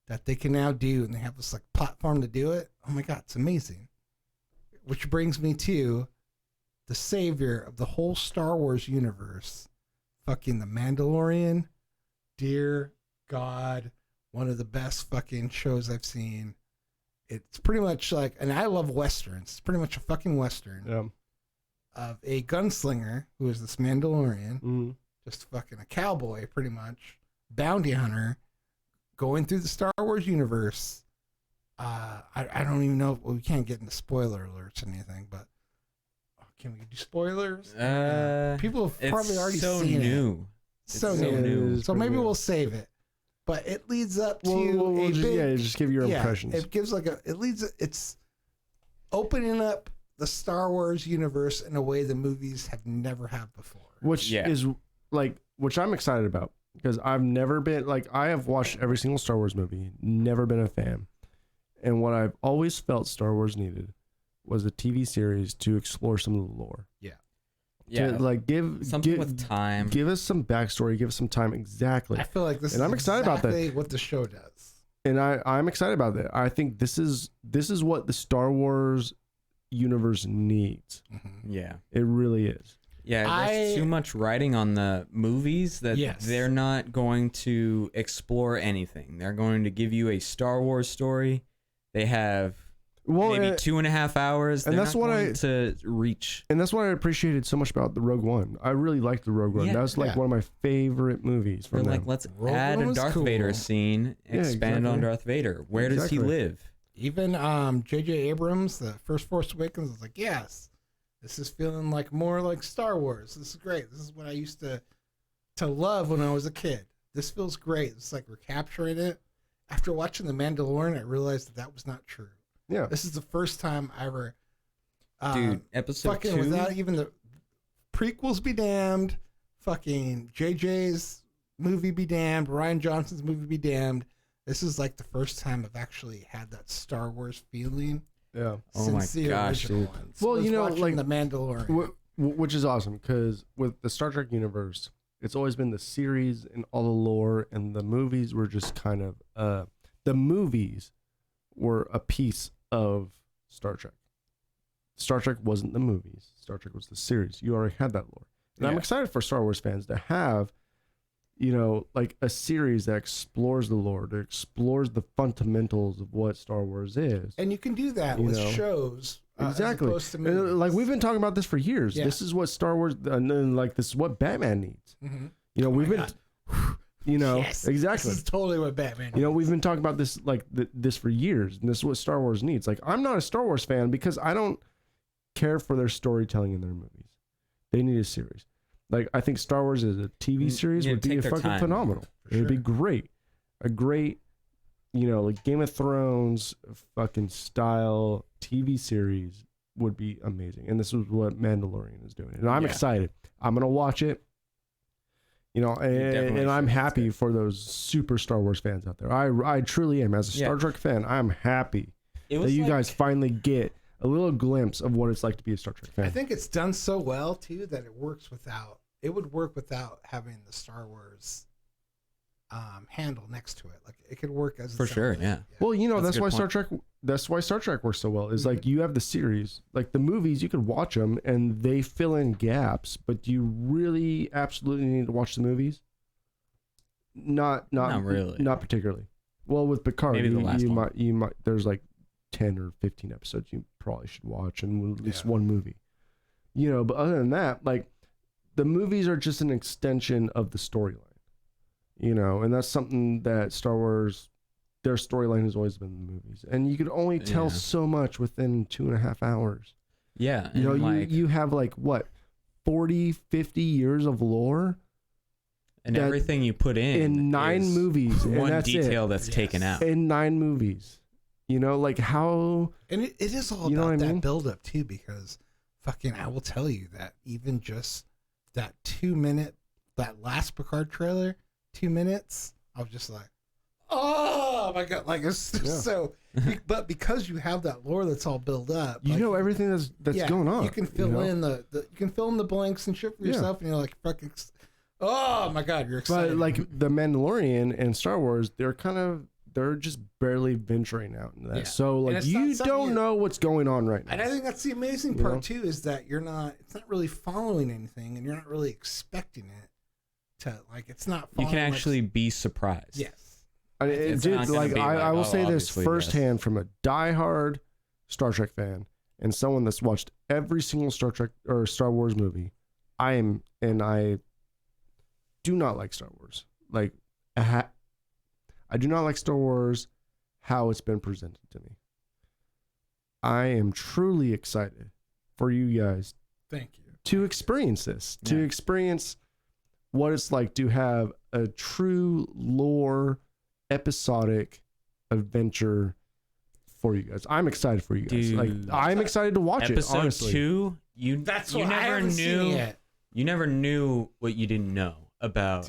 that they can now do, and they have this, like, platform to do it. Oh, my God, it's amazing. Which brings me to the savior of the whole Star Wars universe, fucking The Mandalorian. Dear God, one of the best fucking shows I've seen. It's pretty much like, and I love Westerns. It's pretty much a fucking Western of a gunslinger who is this Mandalorian, just fucking a cowboy, pretty much, bounty hunter, going through the Star Wars universe. I don't even know, we can't get into spoiler alerts or anything, but can we do spoilers? People have probably already seen it. So new. So maybe we'll save it. But it leads up to just give your impressions. It gives it's opening up the Star Wars universe in a way the movies have never had before. Which is like, which I'm excited about, because I've never been, like, I have watched every single Star Wars movie, never been a fan. And what I've always felt Star Wars needed was a TV series to explore some of the lore. Yeah, to, like, give something with time. Give us some backstory. Give us some time. Exactly. I feel like this, and I'm excited about that. What the show does, and I'm excited about that. I think this is what the Star Wars universe needs. Yeah, it really is. Yeah, there's too much writing on the movies that they're not going to explore anything. They're going to give you a Star Wars story. They have maybe 2.5 hours, and that's what to reach. And that's what I appreciated so much about the Rogue One. I really liked the Rogue One. That was like one of my favorite movies from them. Like, let's add a Darth Vader scene, expand on Darth Vader. Where does he live? Even J.J. Abrams, the first Force Awakens, was like, yes, this is feeling like more like Star Wars. This is great. This is what I used to love when I was a kid. This feels great. It's like we're capturing it. After watching The Mandalorian, I realized that was not true. Yeah, this is the first time I ever, dude. Episode 2, without even the prequels be damned, fucking JJ's movie be damned, Rian Johnson's movie be damned. This is like the first time I've actually had that Star Wars feeling. Yeah. Oh my gosh, dude. Ones. Well, you know, like The Mandalorian, which is awesome, because with the Star Trek universe, it's always been the series and all the lore, and the movies were just kind of the movies were a piece of Star Trek. Star Trek wasn't the movies. Star Trek was the series. You already had that lore. And I'm excited for Star Wars fans to have, you know, like a series that explores the lore, that explores the fundamentals of what Star Wars is. And you can do that with shows. Exactly. As opposed to movies. Like, we've been talking about this for years. Yeah. This is what Star Wars, and like, this is what Batman needs. Mm-hmm. You know, we've been... You know, exactly. This is totally what Batman needs. You know, we've been talking about this like this for years, and this is what Star Wars needs. Like, I'm not a Star Wars fan because I don't care for their storytelling in their movies. They need a series. Like, I think Star Wars as a TV series would be fucking phenomenal. It would be great. A great, you know, like Game of Thrones fucking style TV series would be amazing. And this is what Mandalorian is doing. And I'm excited. I'm going to watch it. You know, and I'm happy for those super Star Wars fans out there. I truly am. As a Star Trek fan, I'm happy that you guys finally get a little glimpse of what it's like to be a Star Trek fan. I think it's done so well, too, that it would work without having the Star Wars handle next to it. Like, it could work as for sure, yeah. Well, you know, that's why Star Trek works so well. Is like, you have the series, like the movies, you could watch them and they fill in gaps, but do you really absolutely need to watch the movies? Not really. Not particularly. Well, with Picard, maybe the last one. You might there's like 10 or 15 episodes you probably should watch, and at least one movie. You know, but other than that, like, the movies are just an extension of the storyline, you know, and that's something that Star Wars, their storyline has always been the movies, and you could only tell so much within 2.5 hours. Yeah, you know, like, you have like what, 40, 50 years of lore, and everything you put in 9 movies, one and that's detail that's taken out in 9 movies. You know, like how, and it is all you know about what I that mean? build up too, because fucking, I will tell you that even just that 2-minute, that last Picard trailer, 2 minutes, I was just like, oh my God, like it's so, but because you have that lore that's all built up, you like, know everything that's going on. You can fill in the you can fill in the blanks and shit for yourself, and you're like fucking, oh my God, you're excited. But like the Mandalorian and Star Wars, they're just barely venturing out into that. Yeah. So like you don't know what's going on right now. And I think that's the amazing part too, is that it's not really following anything, and you're not really expecting it to, like, it's not. You can actually be surprised. Yes. I will say this firsthand from a diehard Star Trek fan and someone that's watched every single Star Trek or Star Wars movie. I do not like Star Wars. Like, I do not like Star Wars how it's been presented to me. I am truly excited for you guys. Thank you. To experience this, to experience what it's like to have a true lore episodic adventure for you guys. I'm excited for you guys. Dude, like, I'm excited to watch it. Episode Honestly, 2, you never knew. You never knew what you didn't know about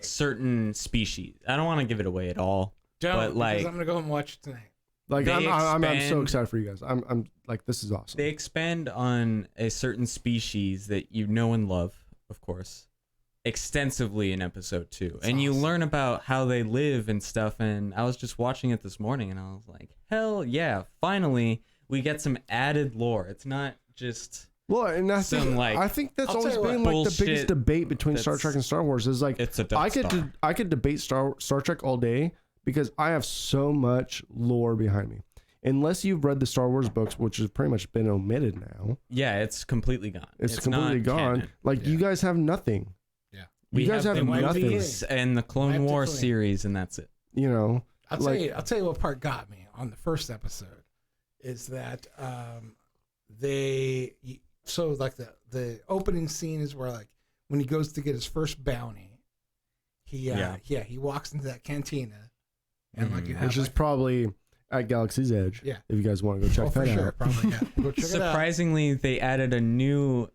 certain species. I don't want to give it away at all. But like, because I'm gonna go and watch it tonight. Like, I'm so excited for you guys. I'm like, this is awesome. They expand on a certain species that you know and love, of course, extensively in episode 2. And you learn about how they live and stuff. And I was just watching it this morning and I was like, hell yeah, finally we get some added lore. It's not just and I think that's always been like the biggest debate between Star Trek and Star Wars is like, it's a I could debate Star Trek all day because I have so much lore behind me. Unless you've read the Star Wars books, which has pretty much been omitted now. Yeah, it's completely gone. It's completely gone. Canon. Like, you guys have nothing. We you guys have nothing. And the Clone Wars series, and that's it. You know, I'll tell you what part got me on the first episode is that the opening scene is where, like, when he goes to get his first bounty, he walks into that cantina, and like, which is probably at Galaxy's Edge. Yeah, if you guys want to go check that out. Probably, go check Surprisingly, they added a new.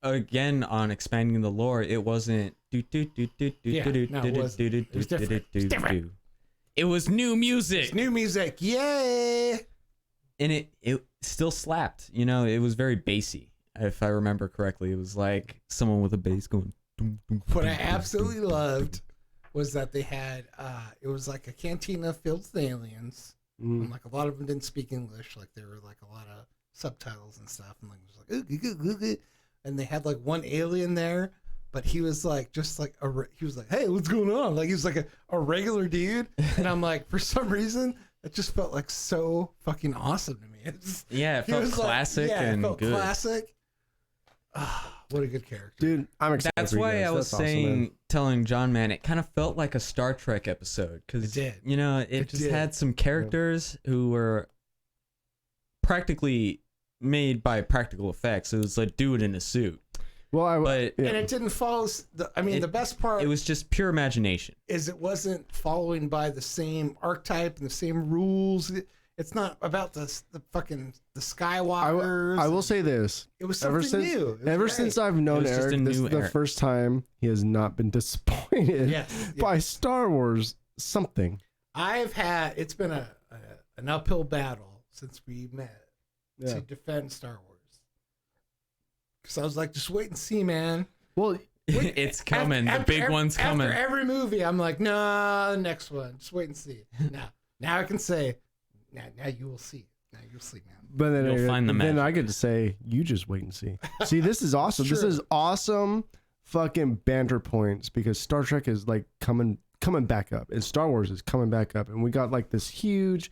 Again, on expanding the lore, it wasn't it was new music. It's new music, yay! And it still slapped. You know, it was very bassy. If I remember correctly, it was like someone with a bass going. What I absolutely loved was that they had it was like a cantina filled with aliens, and like a lot of them didn't speak English. Like there were like a lot of subtitles and stuff, and like it was like and they had like one alien there, but he was like he was like, hey, what's going on? Like he was like a regular dude, and I'm like, for some reason it just felt like so fucking awesome to me. It felt classic and good. Classic. What a good character, dude! I'm excited. That's for you why guys. I was telling John, man, it kind of felt like a Star Trek episode because you know it just had some characters who were practically made by practical effects. It was a dude in a suit. And it didn't follow. The best part. It was just pure imagination. Is it wasn't following by the same archetype and the same rules. It's not about the Skywalkers. I will say this. It was something new. Ever since I've known Eric, this is the first time he has not been disappointed by Star Wars something. It's been an uphill battle since we met to defend Star Wars. Because I was like, just wait and see, man. Well, it's coming. The big one's coming. After every movie, I'm like, nah, the next one. Just wait and see. Now I can say, now you will see. Now you'll see now. But then you'll find the magic. Then I get to say, you just wait and see. See, this is awesome. This is awesome fucking banter points because Star Trek is like coming back up, and Star Wars is coming back up, and we got like this huge,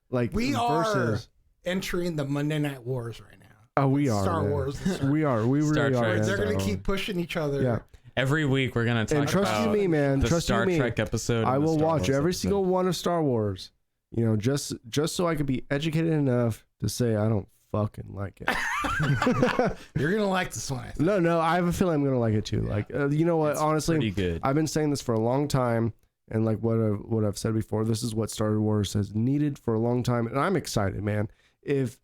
like we are entering the Monday Night Wars right now. Oh, we are Star man. Wars. We are. We Star really Trek. are. man. They're gonna Star keep pushing each other. Yeah. Every week we're gonna talk And trust about you me, man. the Trust Star you me. Trek episode. I and the will Star watch Wars every episode. single one of Star Wars. You know, just so I could be educated enough to say I don't fucking like it. You're gonna like this one. I think. No, I have a feeling I'm gonna like it too. Yeah. Like, you know what? It's Honestly, pretty good. I've been saying this for a long time, and like what I've said before, this is what Star Wars has needed for a long time, and I'm excited, man. If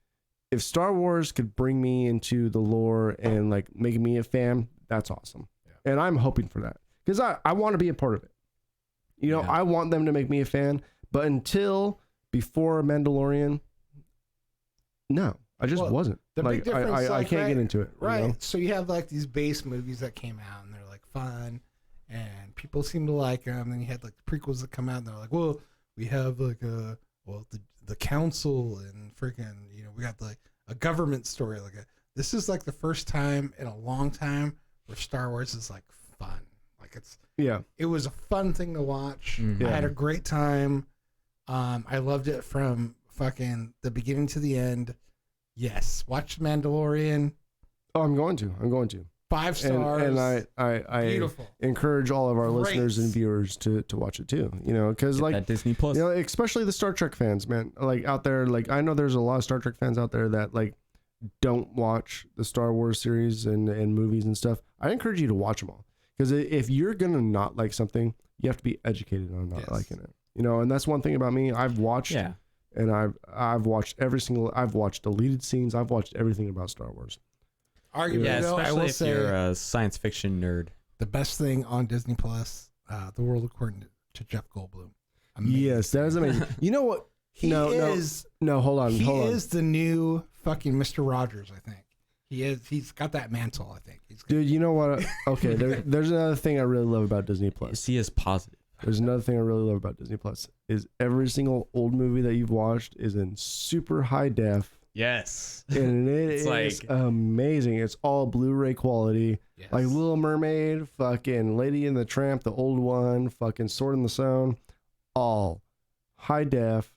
Star Wars could bring me into the lore and like make me a fan, that's awesome. Yeah. And I'm hoping for that because I want to be a part of it. You know, Yeah. I want them to make me a fan, but before Mandalorian, no, I just Well, wasn't. the Like, big difference, I like, can't right- get into it. Right. You know? So you have like these base movies that came out and they're like fun and people seem to like them. Then you had like prequels that come out and they're like, well, we have like the council and freaking, you know, we got like a government story. This is like the first time in a long time where Star Wars is like fun. Like it was a fun thing to watch. Mhm. I had a great time. I loved it from fucking the beginning to the end. Yes. Watch Mandalorian. Oh, I'm going to. 5 stars. And I Beautiful. encourage all of our Great. listeners and viewers to watch it too. You know, because Get like that Disney Plus. you know, especially the Star Trek fans, man. Like out there, like I know there's a lot of Star Trek fans out there that like don't watch the Star Wars series and movies and stuff. I encourage you to watch them all because if you're gonna not like something, you have to be educated on not Yes. liking it. You know, and that's one thing about me. I've watched. Yeah. And I've watched I've watched deleted scenes. I've watched everything about Star Wars. Arguably, Yeah, though, I especially will if say you're a science fiction nerd. the best thing on Disney Plus, The World According to Jeff Goldblum. Amazing. Yes, that is amazing. You know what? He is. No, hold on. He is the new fucking Mr. Rogers. I think he is. He's got that mantle. I think. Dude, you know what? Okay, there's another thing I really love about Disney Plus. See as positive. There's another thing I really love about Disney Plus is every single old movie that you've watched is in super high def, Yes. and it It's is like- amazing. It's all Blu-ray quality, Yes. like Little Mermaid, fucking Lady and the Tramp, the old one, fucking Sword in the Stone, all high def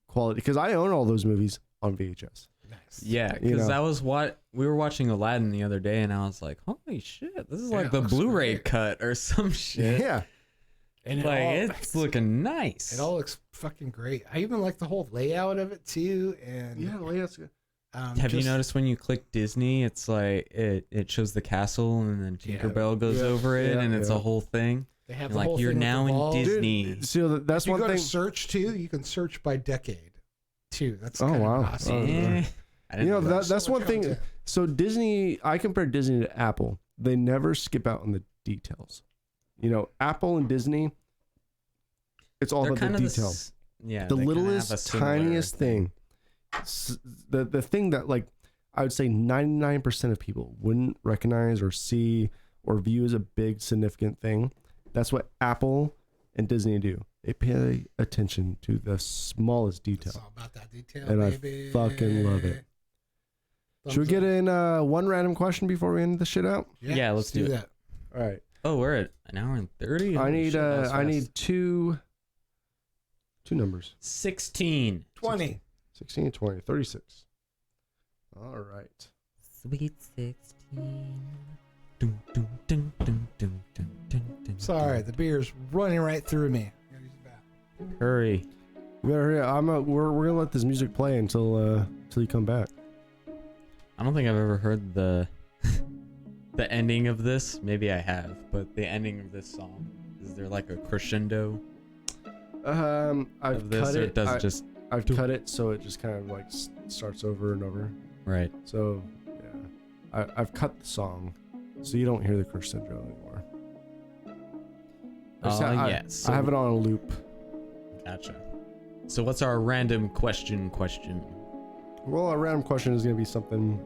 quality. Because I own all those movies on VHS. Nice. Yeah, You because know. that was what we were watching Aladdin the other day, and I was like, "Holy shit, this is Yeah, like it the looks Blu-ray great. cut or some shit." Yeah. And Like all, it's looking nice. It all looks fucking great. I even like the whole layout of it too. And Yeah, well, that's good. Have you noticed when you click Disney, it's like it shows the castle, and then Yeah. Tinkerbell goes Yeah. over it, Yeah, and it's yeah. a whole thing. They have You're the like, whole you're thing with now the in balls. Disney. Dude, so that's If you one go thing. to search too, you can search by decade too. That's Oh, kind wow. of awesome. Oh, Eh, I didn't You know, know that. that's So one much thing. content. So Disney, I compare Disney to Apple. They never skip out on the details. You know, Apple and Disney, it's all They're about kind the of detail. yeah, The they kinda have a littlest, similar tiniest thing. The thing that, like, I would say 99% of people wouldn't recognize or see or view as a big, significant thing. That's what Apple and Disney do. They pay attention to the smallest It's detail. all about that detail, And I baby. fucking love it. Should we get in one random question before we end the shit out? Yeah, let's do it. that. All right. Oh, we're at an hour and 30. I Holy need shit, that was I fast. need two numbers. 16. 20. 16 and 20, 36. All right. Sweet 16. Dun, dun, dun, dun, dun, dun, dun, dun, Sorry, dun. the beer's running right through me. Gotta use the bathroom. Hurry. You better hurry up. We're gonna let this music play until you come back. I don't think I've ever heard the the ending of this. Maybe I have, but the ending of this song, is there like a crescendo I've of this, cut or it. does it just I've cut it so it just kind of like starts over and over. right? So yeah, I've cut the song so you don't hear the crescendo anymore. Yes. I have it on a loop. Gotcha. So what's our random question? Well, our random question is gonna be something.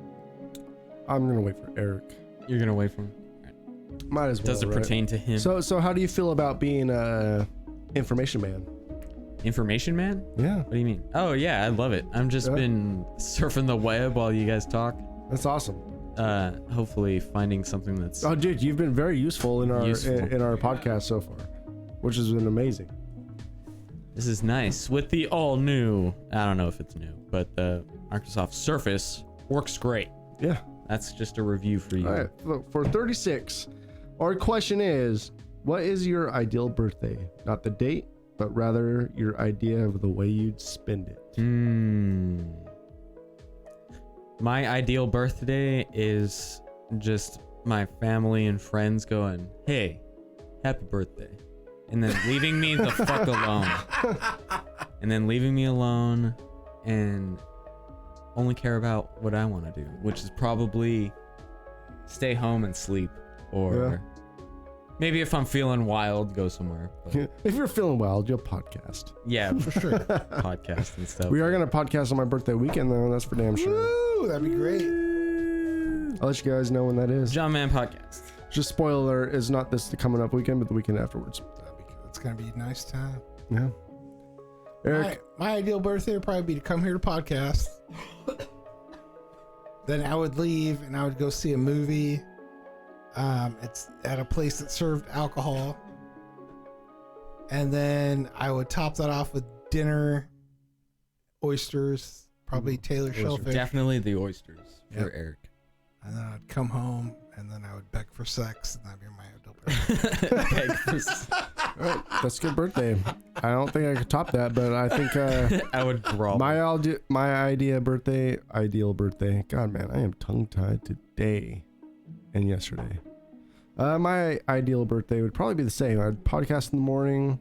I'm gonna wait for Eric. You're gonna wait from. Might as well. Does it right? pertain to him? So how do you feel about being a information man? Information man? Yeah, What do you mean? Oh yeah, I love it. I've just Yeah. been surfing the web while you guys talk. that's awesome. Hopefully finding something that's Oh, dude, you've been very useful in our Useful. in our podcast so far, which has been amazing. This is nice with the all new. I don't know if it's new, but the Microsoft Surface works great. Yeah. That's just a review for you. All right. Look, for 36, our question is, what is your ideal birthday? Not the date, but rather your idea of the way you'd spend it. My ideal birthday is just my family and friends going, hey, happy birthday. And then leaving me the fuck alone. And then leaving me alone and only care about what I want to do, which is probably stay home and sleep, or maybe if I'm feeling wild, go somewhere. But If you're feeling wild, you'll podcast. yeah, for sure. Podcast and stuff. We are going to podcast on my birthday weekend, though. That's for damn sure. Woo, that'd be great. I'll let you guys know when that is. John Man Podcast. Just spoiler alert, is not this coming up weekend, but the weekend afterwards. That'd be good. It's gonna be a nice time. Yeah. Eric, My ideal birthday would probably be to come here to podcast. Then I would leave and I would go see a movie. It's at a place that served alcohol. And then I would top that off with dinner, oysters, probably Taylor shellfish. Definitely the oysters for Yep. Eric. And then I'd come home and then I would beg for sex, and that'd be my ideal birthday. all right, that's a good birthday. I don't think I could top that, but I think I would growl. my ideal birthday. God, man, I am tongue-tied today and yesterday. My ideal birthday would probably be the same. I'd podcast in the morning.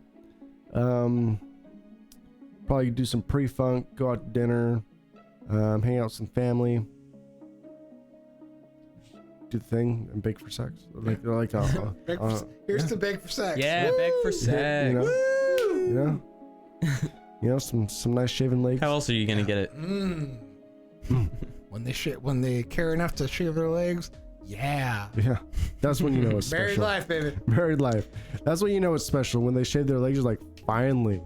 Probably do some pre-funk, go out to dinner, hang out with some family, do the thing, and bake for sex. Here's to beg for sex. Yeah, beg for sex. You know, some nice shaven legs. How else are you gonna get it? When they care enough to shave their legs, yeah. Yeah, that's when you know it's special. Married life, baby. Married life. That's when you know it's special. When they shave their legs, you're like, finally,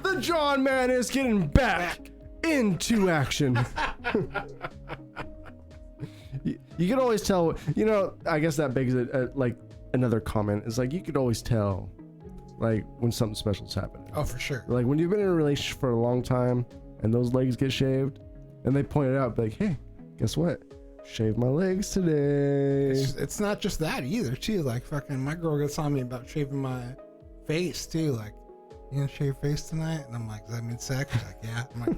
the John Man is getting back into action. You can always tell. You know, I guess that begs it. Like another comment is like, you could always tell, like when something special's happening. Oh, for sure. Like when you've been in a relationship for a long time and those legs get shaved, and they point it out, like, hey, guess what? Shave my legs today. It's not just that either, too. Like, fucking, my girl gets on me about shaving my face, too. Like, you gonna shave your face tonight? And I'm like, does that mean sex? She's like, yeah. I'm like,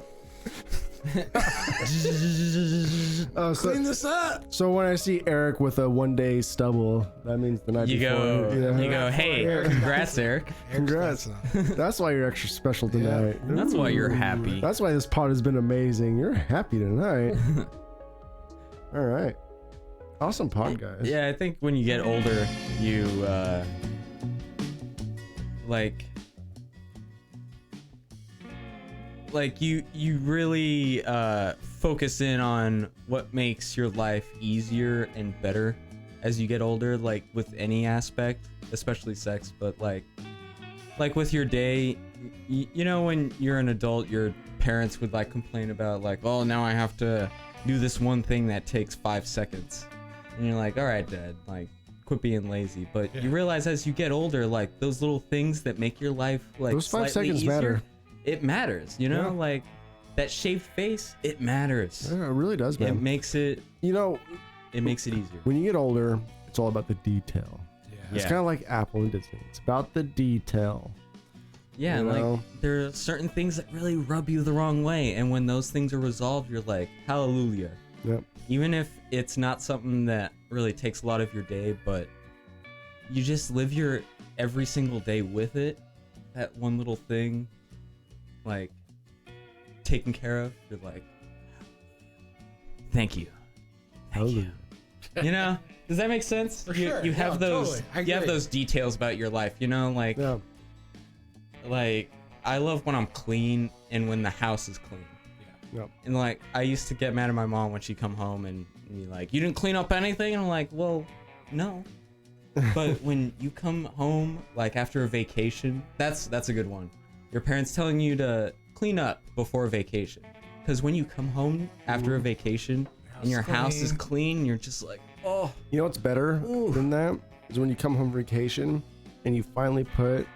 clean this up. So when I see Eric with a 1-day stubble, that means the night You before. go, hey, congrats, Eric. Congrats. That's why you're extra special tonight. That's why you're happy. That's why this pod has been amazing. You're happy tonight. All right. Awesome pod, guys. Yeah, I think when you get older, you you really focus in on what makes your life easier and better as you get older, like with any aspect, especially sex, but like with your day, you know, when you're an adult, your parents would like complain about like, oh, now I have to do this one thing that takes 5 seconds, and you're like, all right, Dad, like, quit being lazy. But you realize as you get older, like those little things that make your life like those 5 seconds easier, matter. It matters, you know, like that shaved face, it matters. Yeah, it really does, man. It makes it, you know, it makes it easier. when you get older, it's all about the detail. It's kind of like Apple and Disney. It's about the detail. Yeah, you know? like there are certain things that really rub you the wrong way, and when those things are resolved, you're like, hallelujah. Yep. Even if it's not something that really takes a lot of your day, but you just live your every single day with it, that one little thing, like, taken care of, you're like, thank you. Thank you. You know? Does that make sense? For sure. You have those Totally. you have those details about your life, you know, like like I love when I'm clean and when the house is clean. Yep. And like I used to get mad at my mom when she'd come home and be like, you didn't clean up anything? And I'm like, well, no. But when you come home like after a vacation, that's a good one. Your parents telling you to clean up before a vacation. Because when you come home after a vacation and your house is clean, you're just like, oh. You know what's better than that? Is when you come home from vacation and you finally put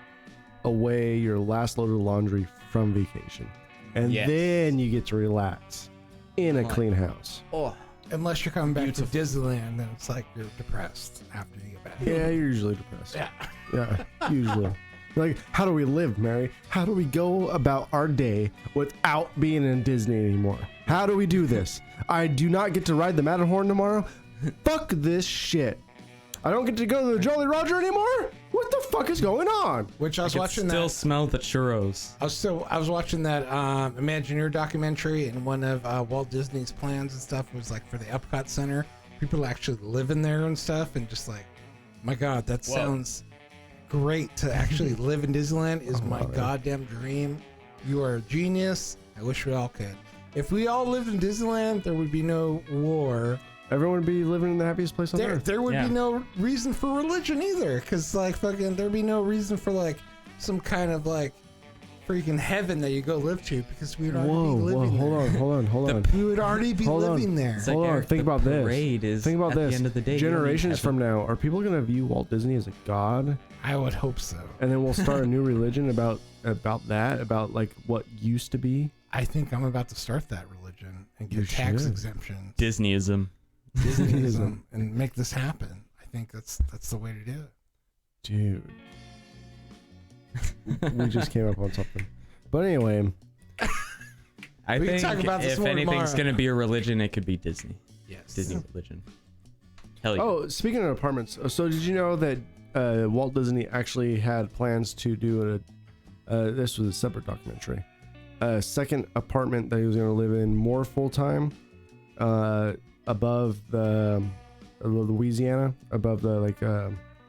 away your last load of laundry from vacation. and Yes. then you get to relax in a Like- clean house. Oh, Unless you're coming back to Disneyland, then it's like you're depressed after you get back. Yeah, you're usually depressed. Yeah. Yeah, usually. Like, how do we live, Mary? How do we go about our day without being in Disney anymore? How do we do this? I do not get to ride the Matterhorn tomorrow. Fuck this shit. I don't get to go to the Jolly Roger anymore. What the fuck is going on? Which I was I can watching still that. smell the churros. I was watching that Imagineer documentary, and one of Walt Disney's plans and stuff was like for the Epcot Center, people actually living there and stuff, and just like, my God, that sounds great to actually live in Disneyland is my goddamn dream. You are a genius. I wish we all could. If we all lived in Disneyland, there would be no war. Everyone would be living in the happiest place on earth. There would Yeah. be no reason for religion either, because like fucking there'd be no reason for like some kind of like freaking heaven that you go live to, because we would already be living there. Hold on. We would already be Hold on. living there. It's like, Hold on, Eric, think the about this. parade is Think about at this. the end of the day. you don't need Generations heaven. from now, are people going to view Walt Disney as a god? I would hope so. And then we'll start a new religion about that, about like what used to be? I think I'm about to start that religion and get You tax should. exemption, Disneyism. Disneyism, and make this happen. I think that's the way to do it. Dude. We just came up on something. But anyway, I We can think talk about this if more anything's tomorrow. going to be a religion, it could be Disney. Yes. Disney religion. Hell yeah. oh, speaking of apartments, so did you know that Walt Disney actually had plans to do this was a separate documentary, a second apartment that he was going to live in more full time, above the Louisiana, above the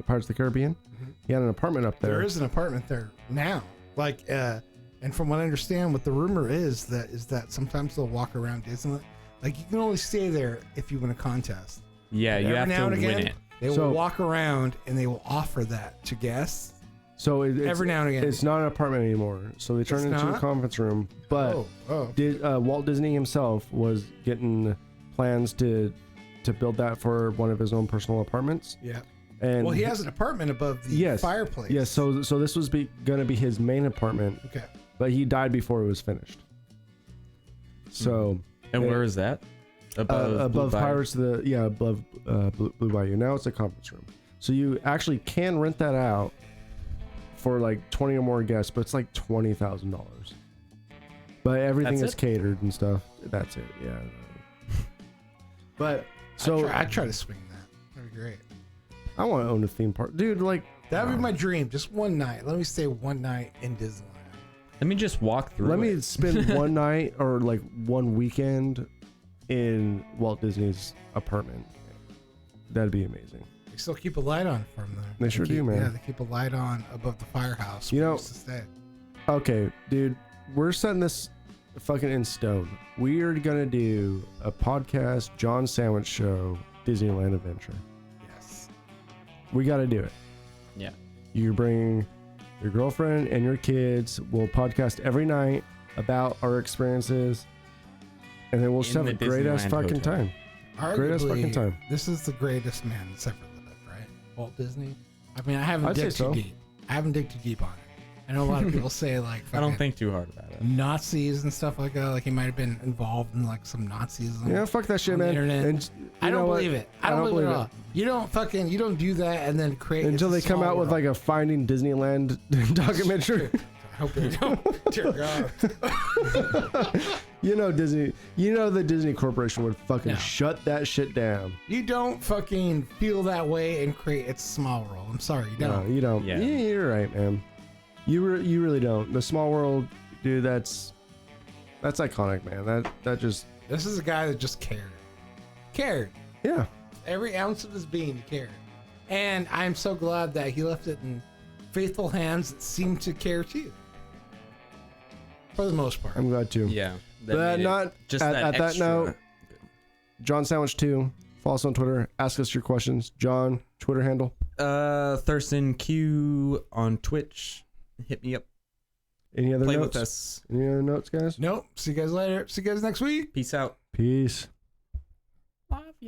Pirates of the Caribbean. Mhm. He had an apartment up there. There is an apartment there now. Like, and from what I understand, what the rumor is that sometimes they'll walk around Disneyland. Like, you can only stay there if you win a contest. Yeah, you Every have now to and win again, it. They So- will walk around and they will offer that to guests So every now and again. it's not an apartment anymore. So they turned it It's into a not? conference room. But oh. Walt Disney himself was getting plans to build that for one of his own personal apartments. Yeah. And Well, he has an apartment above the Yes. fireplace. Yes, so this was going to be his main apartment, Okay. but he died before it was finished. So And where is that? above Blue Bayou? Pirates of the above Blue Bayou. Now it's a conference room, so you actually can rent that out for like 20 or more guests, but it's like $20,000. But everything That's is it? catered and stuff. That's it. Yeah. But so I'd try to swing that. That'd be great. I want to own a theme park, dude. Like That'd be my dream. Just one night. Let me stay one night in Disneyland. Let me just walk through let it. me spend one night or like one weekend in Walt Disney's apartment. That'd be amazing. They still keep a light on for him though. They sure do, man. Yeah, they keep a light on above the firehouse. You where know- we used to stay. Okay, dude, we're setting this fucking in stone. We are gonna do a podcast, John Sandwich Show, Disneyland Adventure. Yes. We got to do it. Yeah. You bring your girlfriend and your kids. We'll podcast every night about our experiences, and then we'll just In have a the great ass Disneyland fucking hotel. time. Great ass fucking Arguably, time. this is the greatest man that's ever lived, right? Walt Disney. I mean, I haven't I'd say digged so. too deep. I haven't digged too deep on it. I know a lot of people say like I don't fucking think too hard about it. Nazis and stuff like that. Like he might have been involved in like some Nazism. Yeah, fuck that shit, On the man. internet. And I you know don't what? believe it. I don't believe it at all. it. You don't do that and then create Until they it's a come small out with world. like a Finding Disneyland documentary. I hope they don't. Dear God. You know Disney. You know the Disney Corporation would fucking No. shut that shit down. You don't fucking feel that way and create it's a small world. I'm sorry, you No, don't. you don't. Yeah. You're right, man. You really don't. The small world, dude. That's iconic, man. That just This is a guy that just cared. Cared. yeah. Every ounce of his being he cared. And I'm so glad that he left it in faithful hands that seem to care too. For the most part. I'm glad too. Yeah. But made it not just at that extra. note. John Sandwich 2. Follow us on Twitter. Ask us your questions. John, Twitter handle. ThurstonQ on Twitch. Hit me up. Any other Play notes? with us. Any other notes, guys? Nope. See you guys later. See you guys next week. Peace out. Peace.